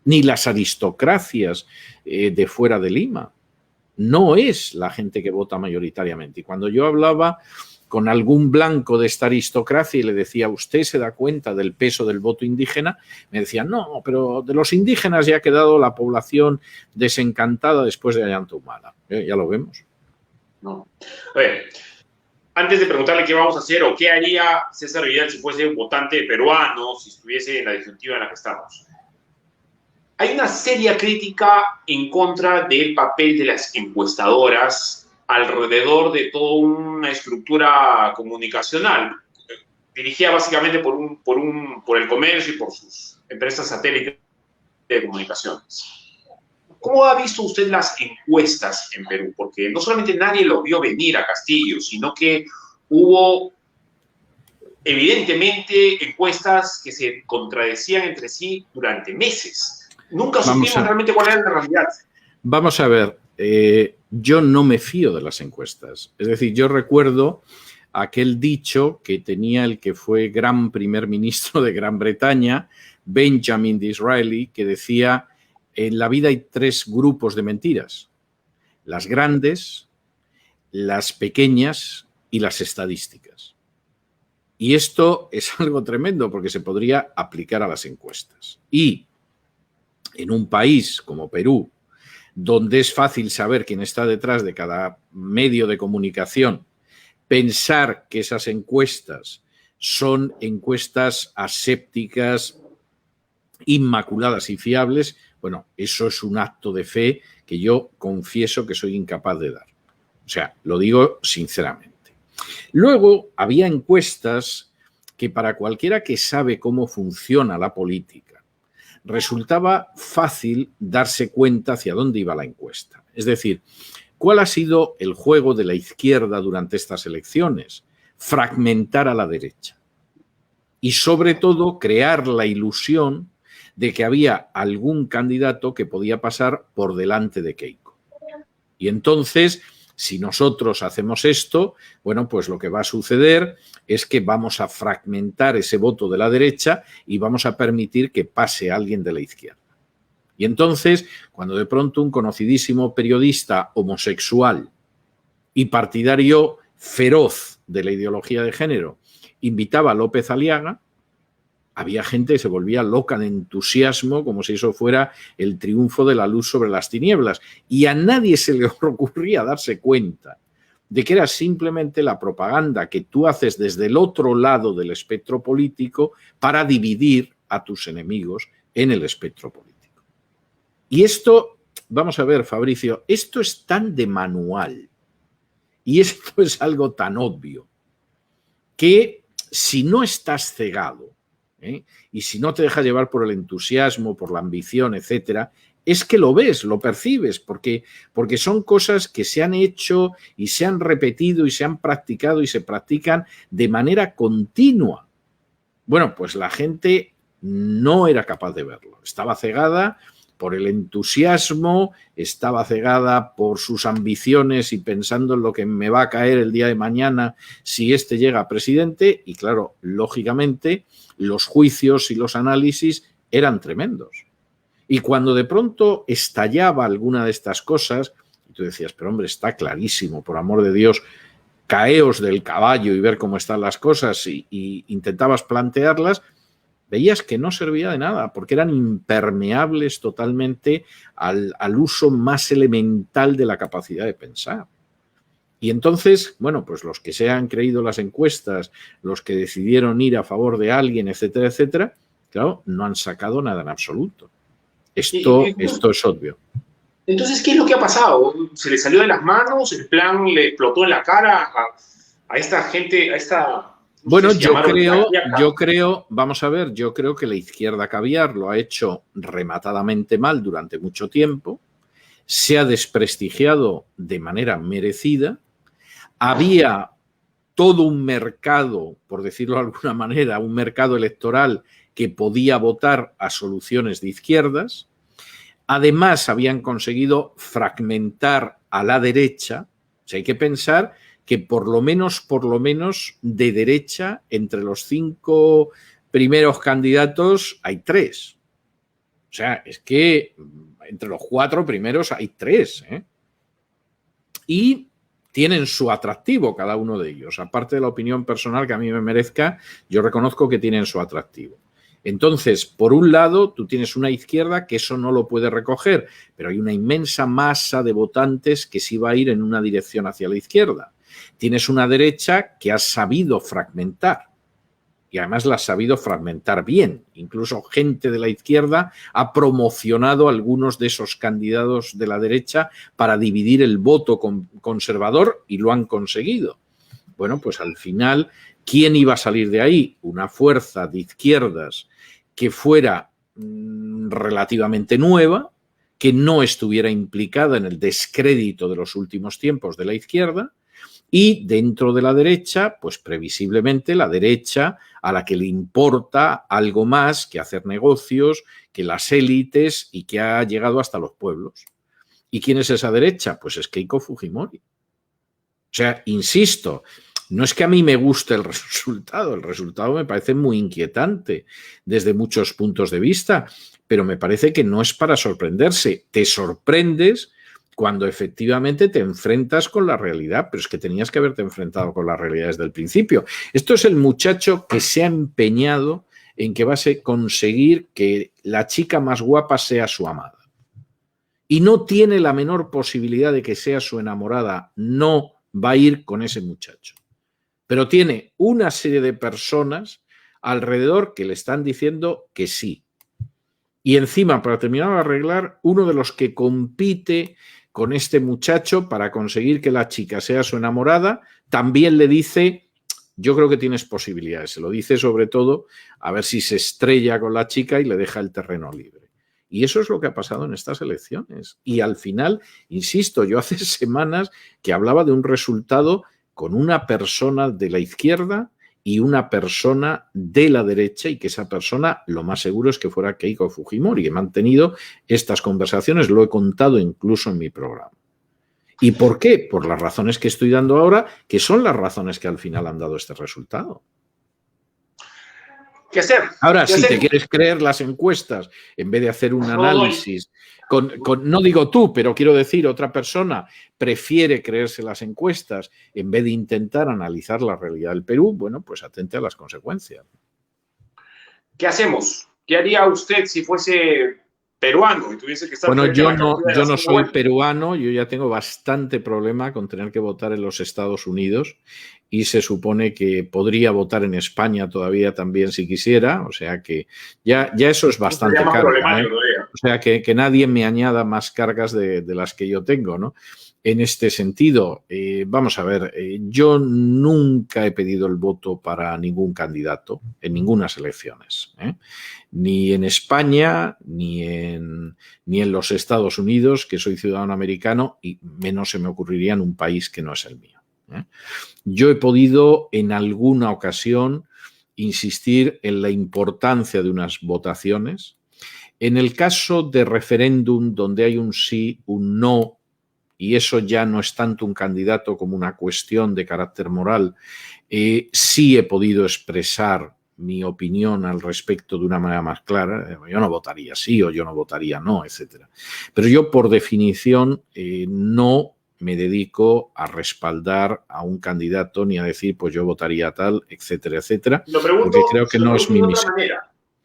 ni las aristocracias de fuera de Lima. No es la gente que vota mayoritariamente. Y cuando yo hablaba con algún blanco de esta aristocracia y le decía, ¿usted se da cuenta del peso del voto indígena? Me decían, no, pero de los indígenas ya ha quedado la población desencantada después de Ollanta Humala. Ya lo vemos. No. A ver, antes de preguntarle qué vamos a hacer o qué haría César Vidal si fuese un votante peruano, si estuviese en la disyuntiva en la que estamos. Hay una seria crítica en contra del papel de las encuestadoras alrededor de toda una estructura comunicacional, dirigida básicamente por el comercio y por sus empresas satélites de comunicaciones. ¿Cómo ha visto usted las encuestas en Perú? Porque no solamente nadie lo vio venir a Castillo, sino que hubo evidentemente encuestas que se contradecían entre sí durante meses. Nunca supimos realmente cuál era la realidad. Vamos a ver. Yo no me fío de las encuestas. Es decir, yo recuerdo aquel dicho que tenía el que fue gran primer ministro de Gran Bretaña, Benjamin Disraeli, que decía, en la vida hay 3 grupos de mentiras: las grandes, las pequeñas y las estadísticas. Y esto es algo tremendo porque se podría aplicar a las encuestas. Y en un país como Perú, donde es fácil saber quién está detrás de cada medio de comunicación, pensar que esas encuestas son encuestas asépticas, inmaculadas y fiables, bueno, eso es un acto de fe que yo confieso que soy incapaz de dar. O sea, lo digo sinceramente. Luego, había encuestas que para cualquiera que sabe cómo funciona la política, resultaba fácil darse cuenta hacia dónde iba la encuesta. Es decir, ¿cuál ha sido el juego de la izquierda durante estas elecciones? Fragmentar a la derecha. Y sobre todo, crear la ilusión de que había algún candidato que podía pasar por delante de Keiko. Y entonces, si nosotros hacemos esto, bueno, pues lo que va a suceder es que vamos a fragmentar ese voto de la derecha y vamos a permitir que pase alguien de la izquierda. Y entonces, cuando de pronto un conocidísimo periodista homosexual y partidario feroz de la ideología de género invitaba a López Aliaga, había gente que se volvía loca de entusiasmo, como si eso fuera el triunfo de la luz sobre las tinieblas. Y a nadie se le ocurría darse cuenta de que era simplemente la propaganda que tú haces desde el otro lado del espectro político para dividir a tus enemigos en el espectro político. Y esto, vamos a ver, Fabricio, esto es tan de manual y esto es algo tan obvio que si no estás cegado, y si no te dejas llevar por el entusiasmo, por la ambición, etcétera, es que lo ves, lo percibes, porque son cosas que se han hecho y se han repetido y se han practicado y se practican de manera continua. Bueno, pues la gente no era capaz de verlo. Estaba cegada por el entusiasmo, estaba cegada por sus ambiciones y pensando en lo que me va a caer el día de mañana si este llega a presidente. Y claro, lógicamente, los juicios y los análisis eran tremendos. Y cuando de pronto estallaba alguna de estas cosas, y tú decías, pero hombre, está clarísimo, por amor de Dios, caeos del caballo y ver cómo están las cosas y intentabas plantearlas, veías que no servía de nada, porque eran impermeables totalmente al uso más elemental de la capacidad de pensar. Y entonces, bueno, pues los que se han creído las encuestas, los que decidieron ir a favor de alguien, etcétera, etcétera, claro, no han sacado nada en absoluto. Esto es obvio. Entonces, ¿qué es lo que ha pasado? ¿Se le salió de las manos? ¿El plan le explotó en la cara a esta gente, a esta... Bueno, yo creo, vamos a ver, yo creo que la izquierda caviar lo ha hecho rematadamente mal durante mucho tiempo, se ha desprestigiado de manera merecida, había todo un mercado, por decirlo de alguna manera, un mercado electoral que podía votar a soluciones de izquierdas, además habían conseguido fragmentar a la derecha, o sea, hay que pensar que por lo menos de derecha, entre los 5 primeros candidatos hay 3. O sea, es que entre los 4 primeros hay 3, ¿eh? Y tienen su atractivo cada uno de ellos. Aparte de la opinión personal que a mí me merezca, yo reconozco que tienen su atractivo. Entonces, por un lado, tú tienes una izquierda que eso no lo puede recoger, pero hay una inmensa masa de votantes que sí va a ir en una dirección hacia la izquierda. Tienes una derecha que ha sabido fragmentar y además la ha sabido fragmentar bien. Incluso gente de la izquierda ha promocionado a algunos de esos candidatos de la derecha para dividir el voto conservador y lo han conseguido. Bueno, pues al final, ¿quién iba a salir de ahí? Una fuerza de izquierdas que fuera relativamente nueva, que no estuviera implicada en el descrédito de los últimos tiempos de la izquierda. Y dentro de la derecha, pues previsiblemente la derecha a la que le importa algo más que hacer negocios, que las élites y que ha llegado hasta los pueblos. ¿Y quién es esa derecha? Pues es Keiko Fujimori. O sea, insisto, no es que a mí me guste el resultado me parece muy inquietante desde muchos puntos de vista, pero me parece que no es para sorprenderse. Te sorprendes cuando efectivamente te enfrentas con la realidad, pero es que tenías que haberte enfrentado con la realidad desde el principio. Esto es el muchacho que se ha empeñado en que va a conseguir que la chica más guapa sea su amada. Y no tiene la menor posibilidad de que sea su enamorada, no va a ir con ese muchacho. Pero tiene una serie de personas alrededor que le están diciendo que sí. Y encima, para terminar de arreglar, uno de los que compite con este muchacho para conseguir que la chica sea su enamorada, también le dice, yo creo que tienes posibilidades. Se lo dice sobre todo a ver si se estrella con la chica y le deja el terreno libre. Y eso es lo que ha pasado en estas elecciones. Y al final, insisto, yo hace semanas que hablaba de un resultado con una persona de la izquierda y una persona de la derecha, y que esa persona lo más seguro es que fuera Keiko Fujimori. He mantenido estas conversaciones, lo he contado incluso en mi programa. ¿Y por qué? Por las razones que estoy dando ahora, que son las razones que al final han dado este resultado. ¿Qué hacer? Ahora, si te quieres creer las encuestas, en vez de hacer un análisis, no digo tú, pero quiero decir, otra persona prefiere creerse las encuestas en vez de intentar analizar la realidad del Perú, bueno, pues atente a las consecuencias. ¿Qué hacemos? ¿Qué haría usted si fuese peruano y tuviese que estar... Bueno, yo no soy peruano, yo ya tengo bastante problema con tener que votar en los Estados Unidos y se supone que podría votar en España todavía también si quisiera, o sea que ya eso es bastante carga, ¿eh? O sea que nadie me añada más cargas de las que yo tengo, ¿no? En este sentido, vamos a ver, yo nunca he pedido el voto para ningún candidato en ninguna elecciones, ¿eh? Ni en España, ni en los Estados Unidos, que soy ciudadano americano, y menos se me ocurriría en un país que no es el mío, ¿eh? Yo he podido en alguna ocasión insistir en la importancia de unas votaciones. En el caso de referéndum, donde hay un sí, un no, y eso ya no es tanto un candidato como una cuestión de carácter moral, sí he podido expresar mi opinión al respecto de una manera más clara. Yo no votaría sí o yo no votaría no, etc. Pero yo, por definición, no me dedico a respaldar a un candidato ni a decir, pues yo votaría tal, etcétera, etcétera, porque creo que no es mi misión.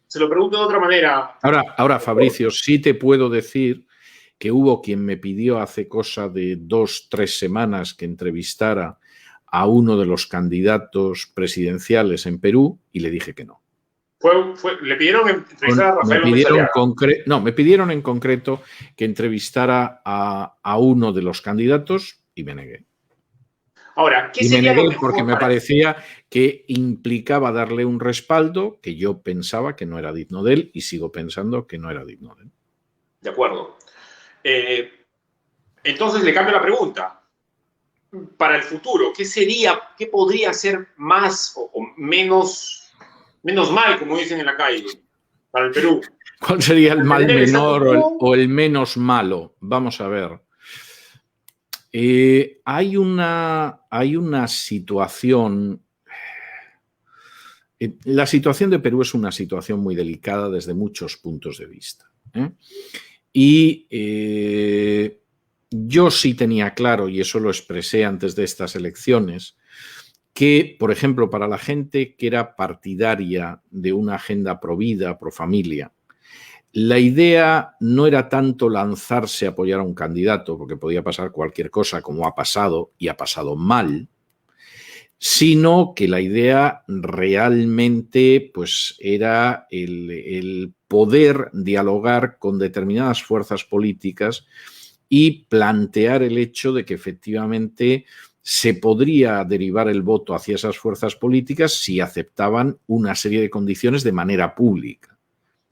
Se lo pregunto de otra manera. Ahora, Fabricio, sí te puedo decir que hubo quien me pidió hace cosa de 2-3 semanas que entrevistara a uno de los candidatos presidenciales en Perú y le dije que no. ¿Le pidieron entrevistar a Rafael López Aliaga? Me pidieron en concreto que entrevistara a uno de los candidatos y me negué. Ahora, ¿qué sería lo mejor? Porque me parecía que implicaba darle un respaldo que yo pensaba que no era digno de él y sigo pensando que no era digno de él. De acuerdo. Entonces le cambio la pregunta. Para el futuro, ¿qué podría ser más o menos mal, como dicen en la calle, para el Perú? ¿Cuál sería el mal menor o el menos malo? Vamos a ver. Hay una situación. La situación de Perú es una situación muy delicada desde muchos puntos de vista. Y yo sí tenía claro, y eso lo expresé antes de estas elecciones, que, por ejemplo, para la gente que era partidaria de una agenda pro vida, pro familia, la idea no era tanto lanzarse a apoyar a un candidato, porque podía pasar cualquier cosa, como ha pasado, y ha pasado mal, sino que la idea realmente pues, era el poder dialogar con determinadas fuerzas políticas y plantear el hecho de que efectivamente se podría derivar el voto hacia esas fuerzas políticas si aceptaban una serie de condiciones de manera pública.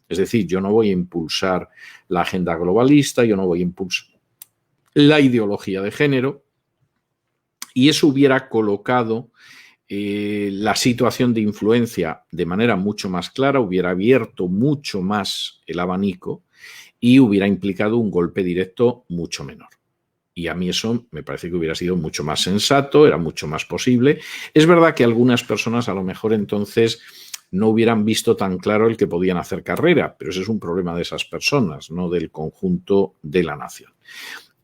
Es decir, yo no voy a impulsar la agenda globalista, yo no voy a impulsar la ideología de género, y eso hubiera colocado la situación de influencia de manera mucho más clara, hubiera abierto mucho más el abanico y hubiera implicado un golpe directo mucho menor. Y a mí eso me parece que hubiera sido mucho más sensato, era mucho más posible. Es verdad que algunas personas a lo mejor entonces no hubieran visto tan claro el que podían hacer carrera, pero ese es un problema de esas personas, no del conjunto de la nación.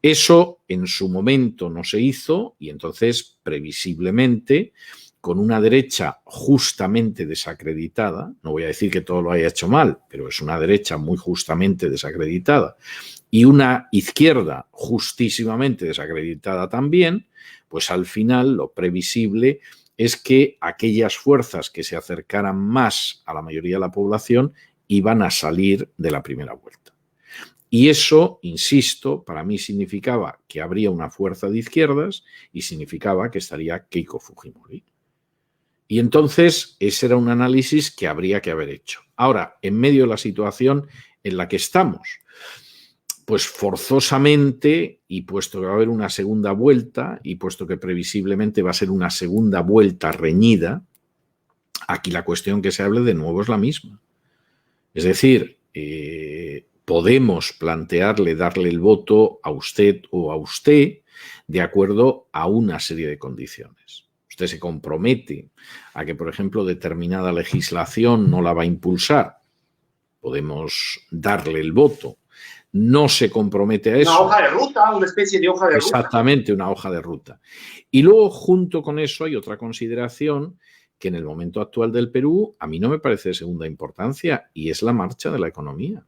Eso en su momento no se hizo y entonces previsiblemente con una derecha justamente desacreditada, no voy a decir que todo lo haya hecho mal, pero es una derecha muy justamente desacreditada, y una izquierda justísimamente desacreditada también, pues al final lo previsible es que aquellas fuerzas que se acercaran más a la mayoría de la población iban a salir de la primera vuelta. Y eso, insisto, para mí significaba que habría una fuerza de izquierdas y significaba que estaría Keiko Fujimori. Y entonces ese era un análisis que habría que haber hecho. Ahora, en medio de la situación en la que estamos, pues forzosamente, y puesto que va a haber una segunda vuelta, y puesto que previsiblemente va a ser una segunda vuelta reñida, aquí la cuestión que se hable de nuevo es la misma. Es decir, podemos plantearle, darle el voto a usted o a usted de acuerdo a una serie de condiciones. Usted se compromete a que, por ejemplo, determinada legislación no la va a impulsar. Podemos darle el voto. No se compromete a eso. Una hoja de ruta, una especie de hoja de ruta. Exactamente, una hoja de ruta. Y luego, junto con eso, hay otra consideración que en el momento actual del Perú a mí no me parece de segunda importancia, y es la marcha de la economía.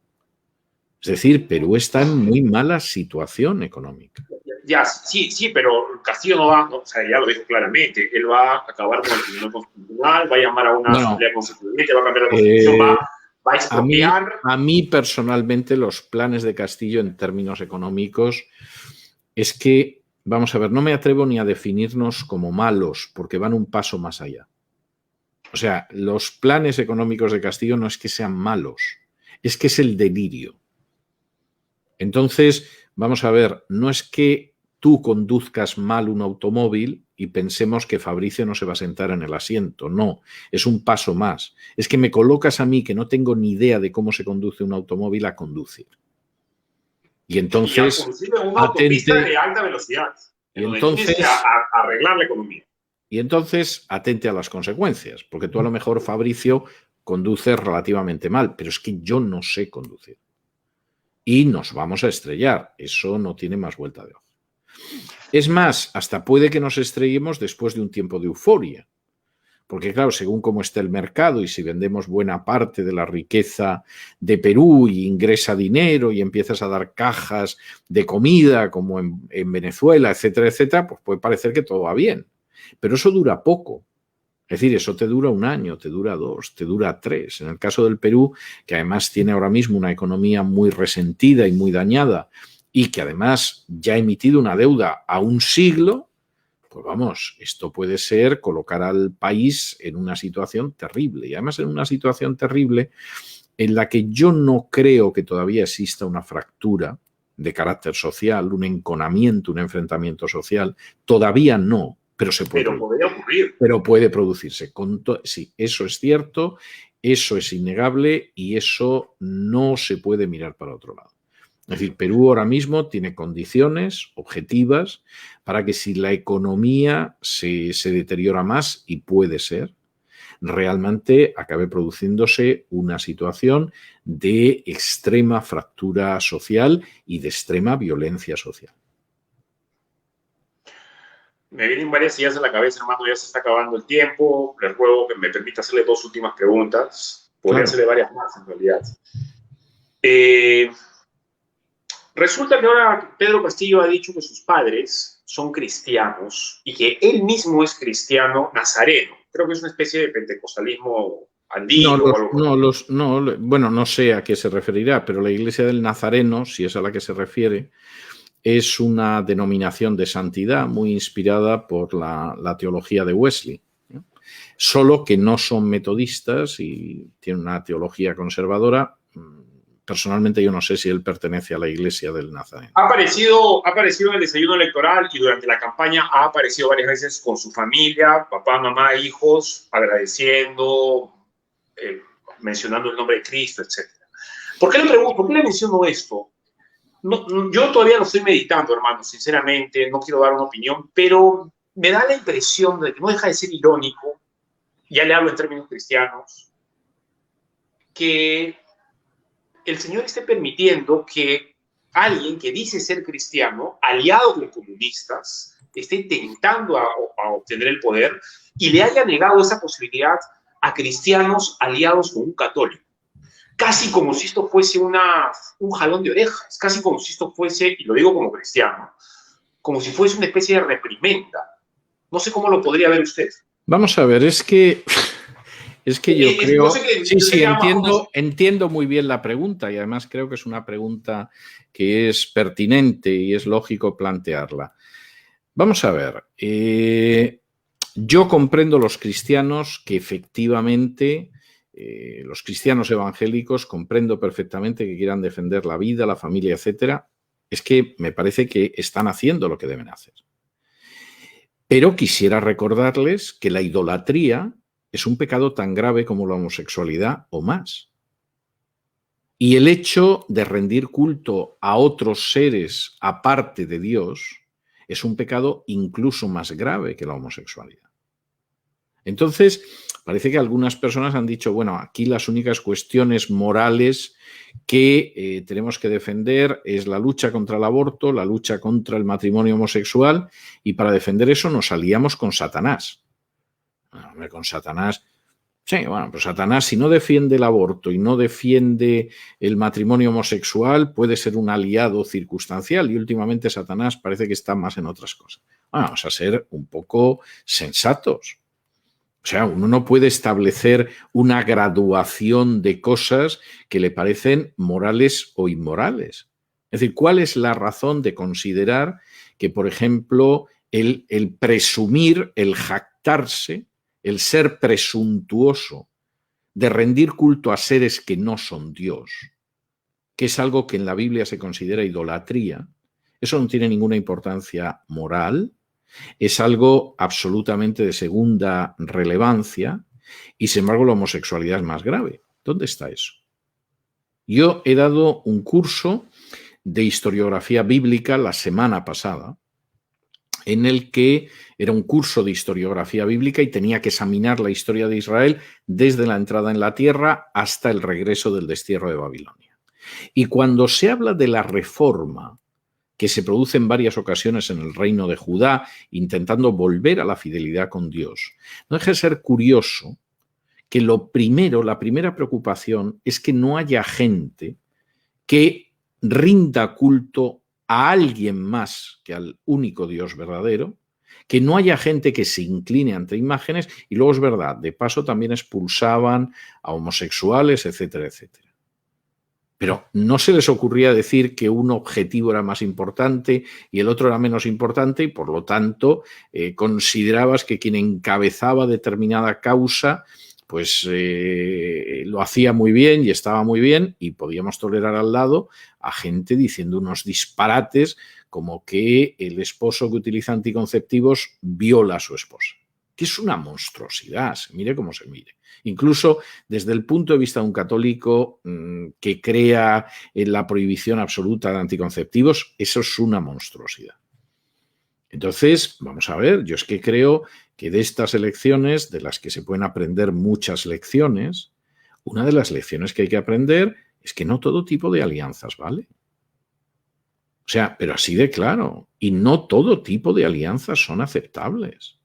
Es decir, Perú está en muy mala situación económica. Ya, sí, pero Castillo no va, o sea, ya lo dijo claramente, él va a acabar con el Tribunal Constitucional, va a llamar a una asamblea constituyente, va a cambiar la Constitución, va a expropiar. A mí personalmente los planes de Castillo en términos económicos es que, vamos a ver, no me atrevo ni a definirnos como malos porque van un paso más allá. O sea, los planes económicos de Castillo no es que sean malos, es que es el delirio. Entonces, vamos a ver, no es que tú conduzcas mal un automóvil y pensemos que Fabricio no se va a sentar en el asiento. No, es un paso más. Es que me colocas a mí, que no tengo ni idea de cómo se conduce un automóvil, a conducir. Y entonces, a conducir en una autopista de alta velocidad, en donde tienes que arreglar la economía. Y entonces, atente a las consecuencias, porque tú a lo mejor, Fabricio, conduces relativamente mal, pero es que yo no sé conducir. Y nos vamos a estrellar. Eso no tiene más vuelta de hoja. Es más, hasta puede que nos estrellemos después de un tiempo de euforia. Porque claro, según cómo está el mercado y si vendemos buena parte de la riqueza de Perú y ingresa dinero y empiezas a dar cajas de comida como en Venezuela, etcétera, etcétera, pues puede parecer que todo va bien. Pero eso dura poco. Es decir, eso te dura 1 año, te dura 2, te dura 3. En el caso del Perú, que además tiene ahora mismo una economía muy resentida y muy dañada y que además ya ha emitido una deuda a 1 siglo, pues vamos, esto puede ser colocar al país en una situación terrible. Y además en una situación terrible en la que yo no creo que todavía exista una fractura de carácter social, un enconamiento, un enfrentamiento social. Todavía no, pero se puede. Pero podría ocurrir. Pero puede producirse. Sí, eso es cierto, eso es innegable y eso no se puede mirar para otro lado. Es decir, Perú ahora mismo tiene condiciones objetivas para que si la economía se deteriora más, y puede ser, realmente acabe produciéndose una situación de extrema fractura social y de extrema violencia social. Me vienen varias ideas a la cabeza, hermano, ya se está acabando el tiempo. Les ruego que me permita hacerle 2 últimas preguntas. Podría hacerle varias más, en realidad. Resulta que ahora Pedro Castillo ha dicho que sus padres son cristianos y que él mismo es cristiano nazareno. Creo que es una especie de pentecostalismo andino o algo así. Bueno, no sé a qué se referirá, pero la Iglesia del Nazareno, si es a la que se refiere, es una denominación de santidad muy inspirada por la teología de Wesley. Solo que no son metodistas y tienen una teología conservadora. Personalmente yo no sé si él pertenece a la Iglesia del Nazareno. Ha aparecido en el desayuno electoral y durante la campaña ha aparecido varias veces con su familia, papá, mamá, hijos, agradeciendo, mencionando el nombre de Cristo, etc. ¿Por qué le menciono esto? No, yo todavía lo estoy meditando, hermano, sinceramente, no quiero dar una opinión, pero me da la impresión de que no deja de ser irónico, ya le hablo en términos cristianos, que el Señor esté permitiendo que alguien que dice ser cristiano, aliado con comunistas, esté intentando a obtener el poder y le haya negado esa posibilidad a cristianos aliados con un católico. Casi como si esto fuese un jalón de orejas, casi como si esto fuese, y lo digo como cristiano, como si fuese una especie de reprimenda. No sé cómo lo podría ver usted. Vamos a ver, es que yo creo... Sí, entiendo muy bien la pregunta y además creo que es una pregunta que es pertinente y es lógico plantearla. Vamos a ver, yo comprendo los cristianos que efectivamente... los cristianos evangélicos, comprendo perfectamente que quieran defender la vida, la familia, etcétera. Es que me parece que están haciendo lo que deben hacer. Pero quisiera recordarles que la idolatría es un pecado tan grave como la homosexualidad o más. Y el hecho de rendir culto a otros seres aparte de Dios es un pecado incluso más grave que la homosexualidad. Entonces, parece que algunas personas han dicho, bueno, aquí las únicas cuestiones morales que tenemos que defender es la lucha contra el aborto, la lucha contra el matrimonio homosexual, y para defender eso nos aliamos con Satanás. Bueno, con Satanás, sí, bueno, pues Satanás, si no defiende el aborto y no defiende el matrimonio homosexual, puede ser un aliado circunstancial, y últimamente Satanás parece que está más en otras cosas. Bueno, vamos a ser un poco sensatos. O sea, uno no puede establecer una graduación de cosas que le parecen morales o inmorales. Es decir, ¿cuál es la razón de considerar que, por ejemplo, el presumir, el jactarse, el ser presuntuoso de rendir culto a seres que no son Dios, que es algo que en la Biblia se considera idolatría, Eso no tiene ninguna importancia moral, es algo absolutamente de segunda relevancia y, sin embargo, la homosexualidad es más grave. ¿Dónde está eso? Yo he dado un curso de historiografía bíblica la semana pasada, en el que era un curso de historiografía bíblica y tenía que examinar la historia de Israel desde la entrada en la tierra hasta el regreso del destierro de Babilonia. Y cuando se habla de la reforma que se produce en varias ocasiones en el reino de Judá, intentando volver a la fidelidad con Dios, no deja de ser curioso que la primera preocupación es que no haya gente que rinda culto a alguien más que al único Dios verdadero, que no haya gente que se incline ante imágenes, y luego es verdad, de paso también expulsaban a homosexuales, etcétera, etcétera. Pero no se les ocurría decir que un objetivo era más importante y el otro era menos importante, y por lo tanto considerabas que quien encabezaba determinada causa pues lo hacía muy bien y estaba muy bien, y podíamos tolerar al lado a gente diciendo unos disparates como que el esposo que utiliza anticonceptivos viola a su esposa, que es una monstruosidad, se mire como se mire. Incluso desde el punto de vista de un católico que crea en la prohibición absoluta de anticonceptivos, eso es una monstruosidad. Entonces, vamos a ver, yo es que creo que de estas elecciones, de las que se pueden aprender muchas lecciones, una de las lecciones que hay que aprender es que no todo tipo de alianzas vale. O sea, pero así de claro, y no todo tipo de alianzas son aceptables.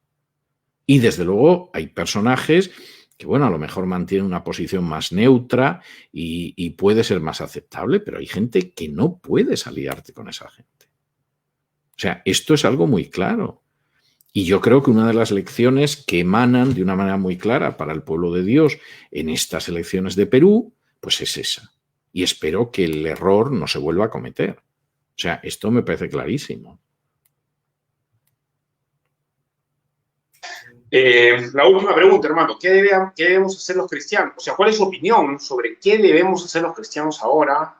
Y desde luego hay personajes que, bueno, a lo mejor mantienen una posición más neutra y puede ser más aceptable, pero hay gente que no puedes aliarte con esa gente. O sea, esto es algo muy claro. Y yo creo que una de las lecciones que emanan de una manera muy clara para el pueblo de Dios en estas elecciones de Perú, pues es esa. Y espero que el error no se vuelva a cometer. O sea, esto me parece clarísimo. La última pregunta, hermano. ¿Qué debemos hacer los cristianos? O sea, ¿cuál es su opinión sobre qué debemos hacer los cristianos ahora?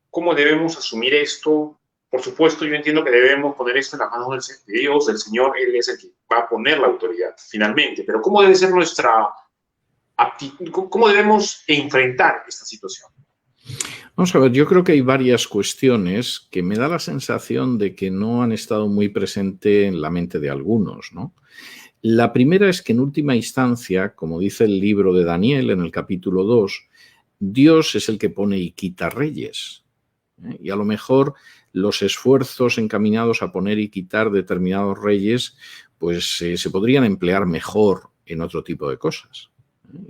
¿Cómo debemos asumir esto? Por supuesto, yo entiendo que debemos poner esto en las manos de Dios, del Señor. Él es el que va a poner la autoridad, finalmente. Pero ¿cómo debe ser nuestra aptitud? ¿Cómo debemos enfrentar esta situación? Vamos a ver, yo creo que hay varias cuestiones que me da la sensación de que no han estado muy presentes en la mente de algunos, ¿no? La primera es que en última instancia, como dice el libro de Daniel en el capítulo 2, Dios es el que pone y quita reyes. Y a lo mejor los esfuerzos encaminados a poner y quitar determinados reyes pues se podrían emplear mejor en otro tipo de cosas.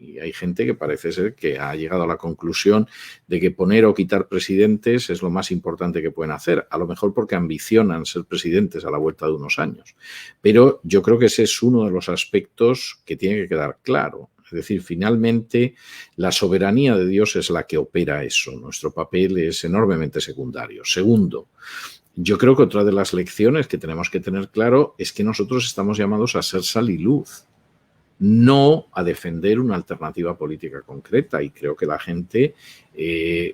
Y hay gente que parece ser que ha llegado a la conclusión de que poner o quitar presidentes es lo más importante que pueden hacer, a lo mejor porque ambicionan ser presidentes a la vuelta de unos años. Pero yo creo que ese es uno de los aspectos que tiene que quedar claro. Es decir, finalmente la soberanía de Dios es la que opera eso. Nuestro papel es enormemente secundario. Segundo, yo creo que otra de las lecciones que tenemos que tener claro es que nosotros estamos llamados a ser sal y luz, no a defender una alternativa política concreta, y creo que la gente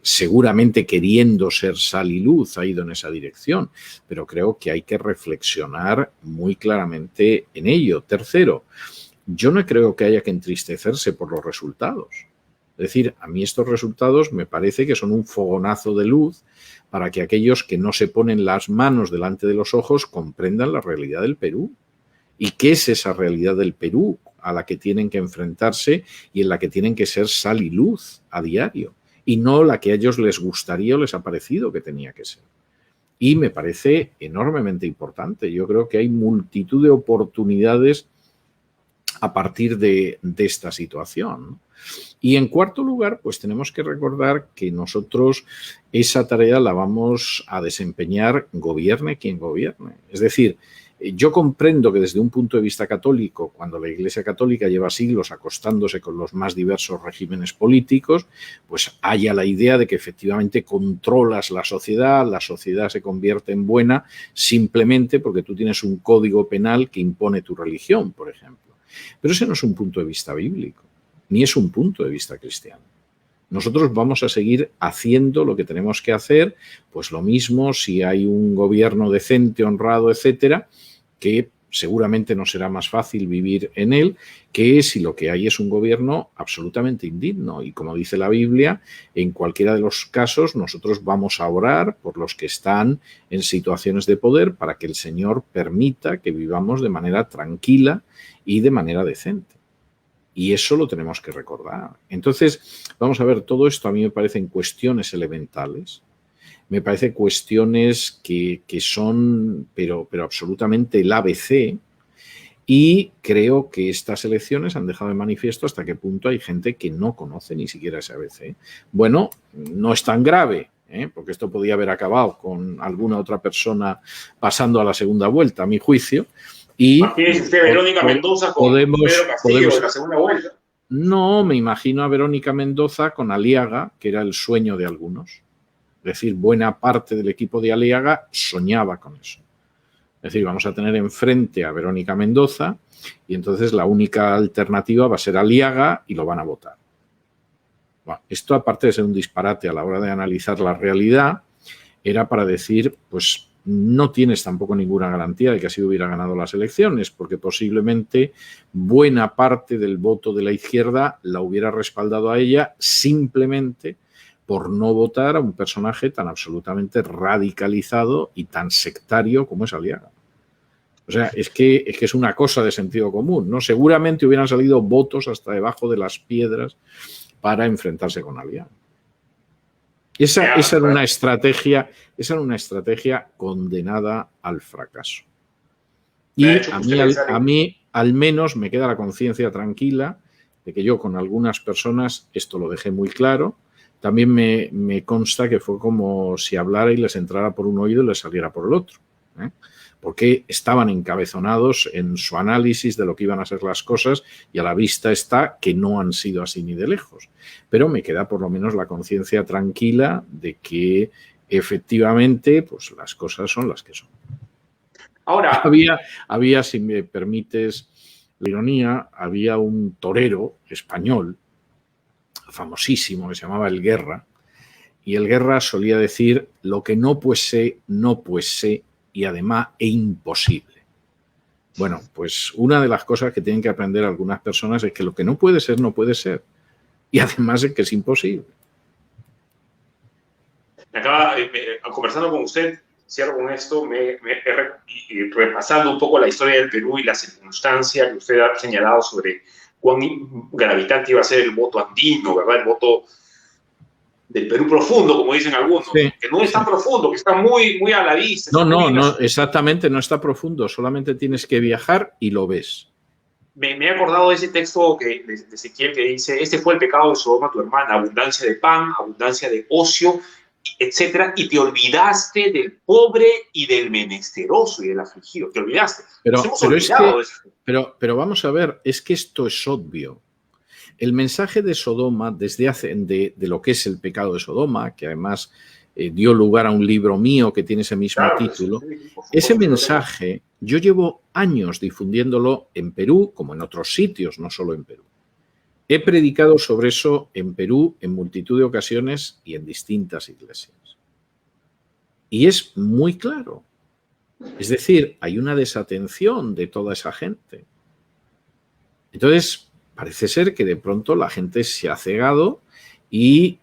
seguramente queriendo ser sal y luz ha ido en esa dirección, pero creo que hay que reflexionar muy claramente en ello. Tercero, yo no creo que haya que entristecerse por los resultados. Es decir, a mí estos resultados me parece que son un fogonazo de luz para que aquellos que no se ponen las manos delante de los ojos comprendan la realidad del Perú. ¿Y qué es esa realidad del Perú a la que tienen que enfrentarse y en la que tienen que ser sal y luz a diario? Y no la que a ellos les gustaría o les ha parecido que tenía que ser. Y me parece enormemente importante. Yo creo que hay multitud de oportunidades a partir de esta situación. Y en cuarto lugar, pues tenemos que recordar que nosotros esa tarea la vamos a desempeñar gobierne quien gobierne. Es decir, yo comprendo que desde un punto de vista católico, cuando la Iglesia Católica lleva siglos acostándose con los más diversos regímenes políticos, pues haya la idea de que efectivamente controlas la sociedad se convierte en buena simplemente porque tú tienes un código penal que impone tu religión, por ejemplo. Pero ese no es un punto de vista bíblico, ni es un punto de vista cristiano. Nosotros vamos a seguir haciendo lo que tenemos que hacer, pues lo mismo si hay un gobierno decente, honrado, etcétera, que seguramente no será más fácil vivir en él que si lo que hay es un gobierno absolutamente indigno. Y como dice la Biblia, en cualquiera de los casos nosotros vamos a orar por los que están en situaciones de poder para que el Señor permita que vivamos de manera tranquila y de manera decente. Y eso lo tenemos que recordar. Entonces, vamos a ver, todo esto a mí me parecen cuestiones elementales, me parece cuestiones que son, pero absolutamente el ABC, y creo que estas elecciones han dejado de manifiesto hasta qué punto hay gente que no conoce ni siquiera ese ABC. Bueno, no es tan grave, porque esto podía haber acabado con alguna otra persona pasando a la segunda vuelta, a mi juicio. Y imagínese usted Verónica Mendoza con Pedro Castillo en la segunda vuelta. No, me imagino a Verónica Mendoza con Aliaga, que era el sueño de algunos. Es decir, buena parte del equipo de Aliaga soñaba con eso. Es decir, vamos a tener enfrente a Verónica Mendoza y entonces la única alternativa va a ser Aliaga y lo van a votar. Bueno, esto, aparte de ser un disparate a la hora de analizar la realidad, era para decir, pues no tienes tampoco ninguna garantía de que así hubiera ganado las elecciones, porque posiblemente buena parte del voto de la izquierda la hubiera respaldado a ella simplemente por no votar a un personaje tan absolutamente radicalizado y tan sectario como es Aliaga. O sea, es que es una cosa de sentido común, ¿no? Seguramente hubieran salido votos hasta debajo de las piedras para enfrentarse con Aliaga. Esa era una estrategia condenada al fracaso. Y a mí al menos me queda la conciencia tranquila de que yo con algunas personas esto lo dejé muy claro. También me consta que fue como si hablara y les entrara por un oído y les saliera por el otro, porque estaban encabezonados en su análisis de lo que iban a ser las cosas y a la vista está que no han sido así ni de lejos. Pero me queda por lo menos la conciencia tranquila de que efectivamente pues las cosas son las que son. Ahora, había, si me permites la ironía, había un torero español famosísimo que se llamaba El Guerra, y El Guerra solía decir: lo que no pues sé, y además es imposible. Bueno, pues una de las cosas que tienen que aprender algunas personas es que lo que no puede ser, no puede ser, y además es que es imposible. Conversando con usted, cierro con esto, repasando un poco la historia del Perú y la circunstancia que usted ha señalado sobre cuán gravitante iba a ser el voto andino, ¿verdad? El voto del Perú profundo, como dicen algunos, sí, que no es tan profundo, que está muy a la vista. No, exactamente, no está profundo, solamente tienes que viajar y lo ves. Me he acordado de ese texto de Ezequiel que dice: este fue el pecado de Sodoma, tu hermana, abundancia de pan, abundancia de ocio, etcétera, y te olvidaste del pobre y del menesteroso y del afligido, te olvidaste. Pero vamos a ver, es que esto es obvio. El mensaje de Sodoma, de lo que es el pecado de Sodoma, que además dio lugar a un libro mío que tiene ese mismo título, ese mensaje yo llevo años difundiéndolo en Perú como en otros sitios, no solo en Perú. He predicado sobre eso en Perú en multitud de ocasiones y en distintas iglesias. Y es muy claro. Es decir, hay una desatención de toda esa gente. Entonces, parece ser que de pronto la gente se ha cegado y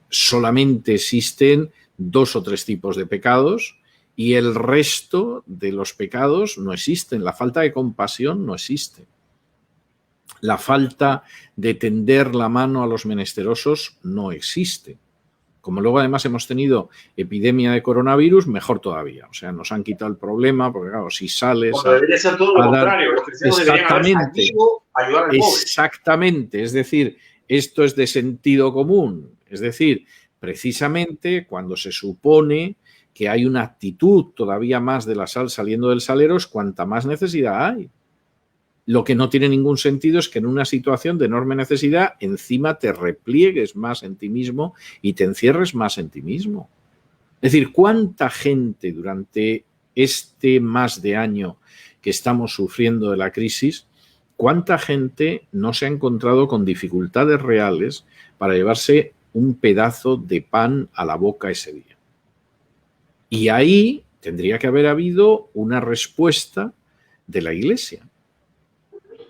solamente existen 2 o 3 tipos de pecados y el resto de los pecados no existen. La falta de compasión no existe. La falta de tender la mano a los menesterosos no existe. Como luego además hemos tenido epidemia de coronavirus, mejor todavía. O sea, nos han quitado el problema, porque claro, si sales... Bueno, debería ser todo lo contrario. Los cristianos deberían haber salido a ayudar al pobre. Exactamente. Es decir, esto es de sentido común. Es decir, precisamente cuando se supone que hay una actitud todavía más de la sal saliendo del salero, es cuanta más necesidad hay. Lo que no tiene ningún sentido es que en una situación de enorme necesidad encima te repliegues más en ti mismo y te encierres más en ti mismo. Es decir, ¿cuánta gente durante este más de año que estamos sufriendo de la crisis ¿cuánta gente no se ha encontrado con dificultades reales para llevarse un pedazo de pan a la boca ese día? Y ahí tendría que haber habido una respuesta de la Iglesia,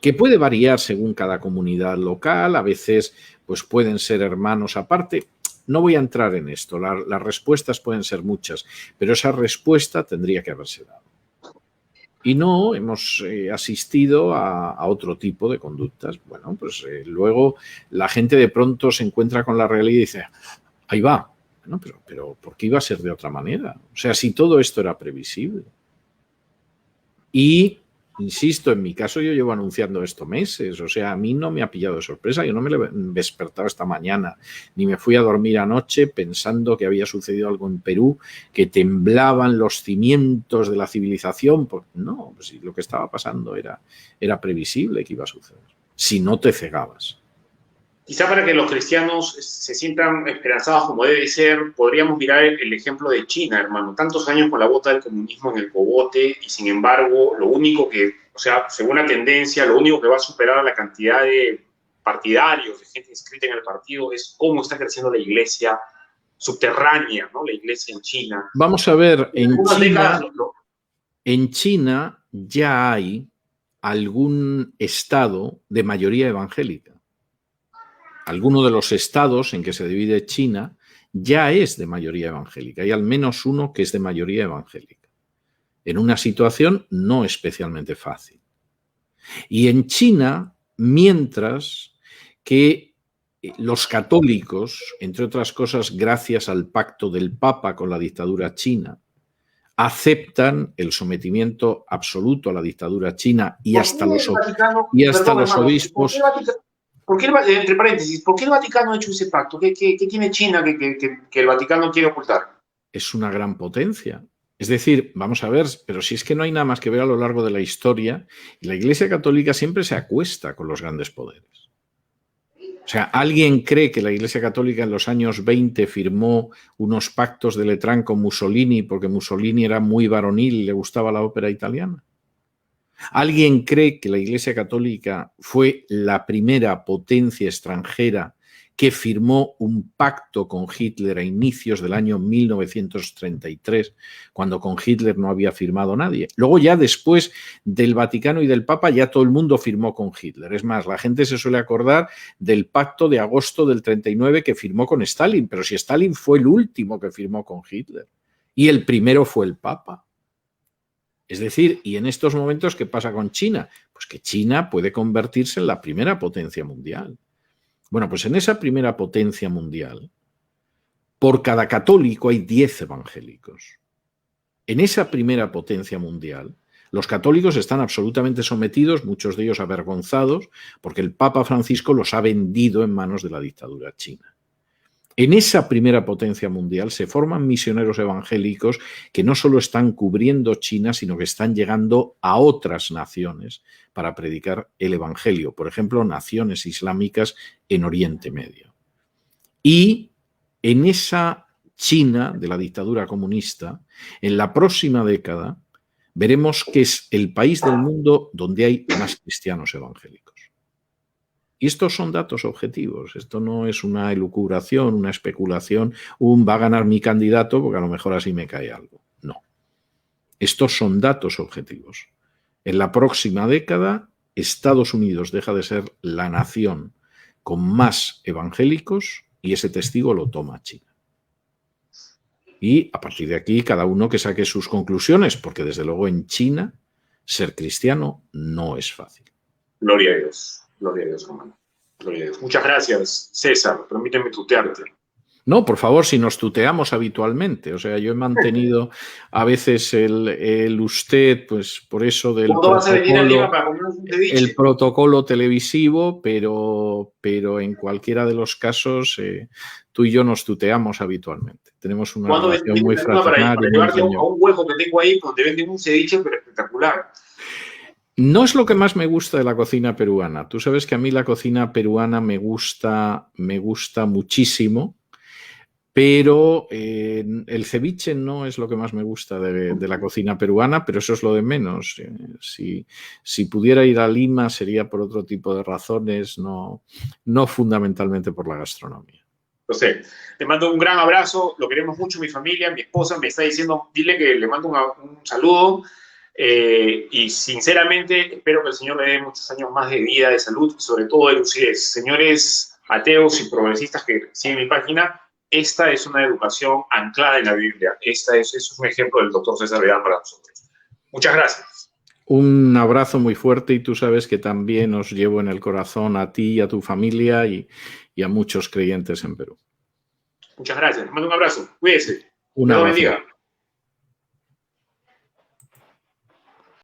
que puede variar según cada comunidad local, a veces pues pueden ser hermanos aparte. No voy a entrar en esto, las respuestas pueden ser muchas, pero esa respuesta tendría que haberse dado. Y no hemos asistido a otro tipo de conductas. Bueno, pues luego la gente de pronto se encuentra con la realidad y dice, ahí va. Bueno, pero ¿por qué iba a ser de otra manera? O sea, si todo esto era previsible. Y, insisto, en mi caso yo llevo anunciando esto meses. O sea, a mí no me ha pillado de sorpresa. Yo no me he despertado esta mañana, ni me fui a dormir anoche pensando que había sucedido algo en Perú, que temblaban los cimientos de la civilización. No, pues lo que estaba pasando era previsible que iba a suceder, si no te cegabas. Quizá para que los cristianos se sientan esperanzados como debe ser, podríamos mirar el ejemplo de China, hermano. Tantos años con la bota del comunismo en el cogote y sin embargo, lo único que, o sea, según la tendencia, lo único que va a superar a la cantidad de partidarios, de gente inscrita en el partido, es cómo está creciendo la iglesia subterránea, ¿no? La iglesia en China. Vamos a ver, en China ya hay algún estado de mayoría evangélica. Alguno de los estados en que se divide China ya es de mayoría evangélica. Hay al menos uno que es de mayoría evangélica, en una situación no especialmente fácil. Y en China, mientras que los católicos, entre otras cosas gracias al pacto del Papa con la dictadura china, aceptan el sometimiento absoluto a la dictadura china y hasta los obispos... ¿Por qué, entre paréntesis, ¿por qué el Vaticano ha hecho ese pacto? ¿Qué tiene China que el Vaticano quiere ocultar? Es una gran potencia. Es decir, vamos a ver, pero si es que no hay nada más que ver a lo largo de la historia, y la Iglesia Católica siempre se acuesta con los grandes poderes. O sea, ¿alguien cree que la Iglesia Católica en los años 20 firmó unos pactos de Letrán con Mussolini porque Mussolini era muy varonil y le gustaba la ópera italiana? ¿Alguien cree que la Iglesia Católica fue la primera potencia extranjera que firmó un pacto con Hitler a inicios del año 1933, cuando con Hitler no había firmado nadie? Luego ya después del Vaticano y del Papa ya todo el mundo firmó con Hitler. Es más, la gente se suele acordar del pacto de agosto del 39 que firmó con Stalin, pero si Stalin fue el último que firmó con Hitler y el primero fue el Papa. Es decir, y en estos momentos, ¿qué pasa con China? Pues que China puede convertirse en la primera potencia mundial. Bueno, pues en esa primera potencia mundial, por cada católico hay 10 evangélicos. En esa primera potencia mundial, los católicos están absolutamente sometidos, muchos de ellos avergonzados, porque el Papa Francisco los ha vendido en manos de la dictadura china. En esa primera potencia mundial se forman misioneros evangélicos que no solo están cubriendo China, sino que están llegando a otras naciones para predicar el evangelio, por ejemplo, naciones islámicas en Oriente Medio. Y en esa China de la dictadura comunista, en la próxima década, veremos que es el país del mundo donde hay más cristianos evangélicos. Y estos son datos objetivos, esto no es una elucubración, una especulación, va a ganar mi candidato porque a lo mejor así me cae algo. No. Estos son datos objetivos. En la próxima década, Estados Unidos deja de ser la nación con más evangélicos y ese testigo lo toma China. Y a partir de aquí, cada uno que saque sus conclusiones, porque desde luego en China ser cristiano no es fácil. Gloria a Dios. Gloria a Dios, hermano. Gloria a Dios. Muchas gracias, César. Permíteme tutearte. No, por favor, si nos tuteamos habitualmente. O sea, yo he mantenido a veces el usted, pues por eso del el protocolo televisivo, pero en cualquiera de los casos tú y yo nos tuteamos habitualmente. Tenemos una relación muy fraternal. Para llevarte a un hueco que tengo ahí donde venden un ceviche, pero espectacular. No es lo que más me gusta de la cocina peruana. Tú sabes que a mí la cocina peruana me gusta muchísimo, Pero el ceviche no es lo que más me gusta de la cocina peruana, pero eso es lo de menos. Si pudiera ir a Lima sería por otro tipo de razones, no fundamentalmente por la gastronomía. No sé, te mando un gran abrazo, lo queremos mucho mi familia, mi esposa me está diciendo, dile que le mando un saludo y sinceramente espero que el Señor le dé muchos años más de vida, de salud, sobre todo de lucidez. Señores ateos y progresistas que siguen mi página, esta es una educación anclada en la Biblia. Este es un ejemplo del doctor César Vidal para nosotros. Muchas gracias. Un abrazo muy fuerte y tú sabes que también os llevo en el corazón a ti y a tu familia y a muchos creyentes en Perú. Muchas gracias. Les mando un abrazo. Cuídense. Un Dios abrazo. bendiga.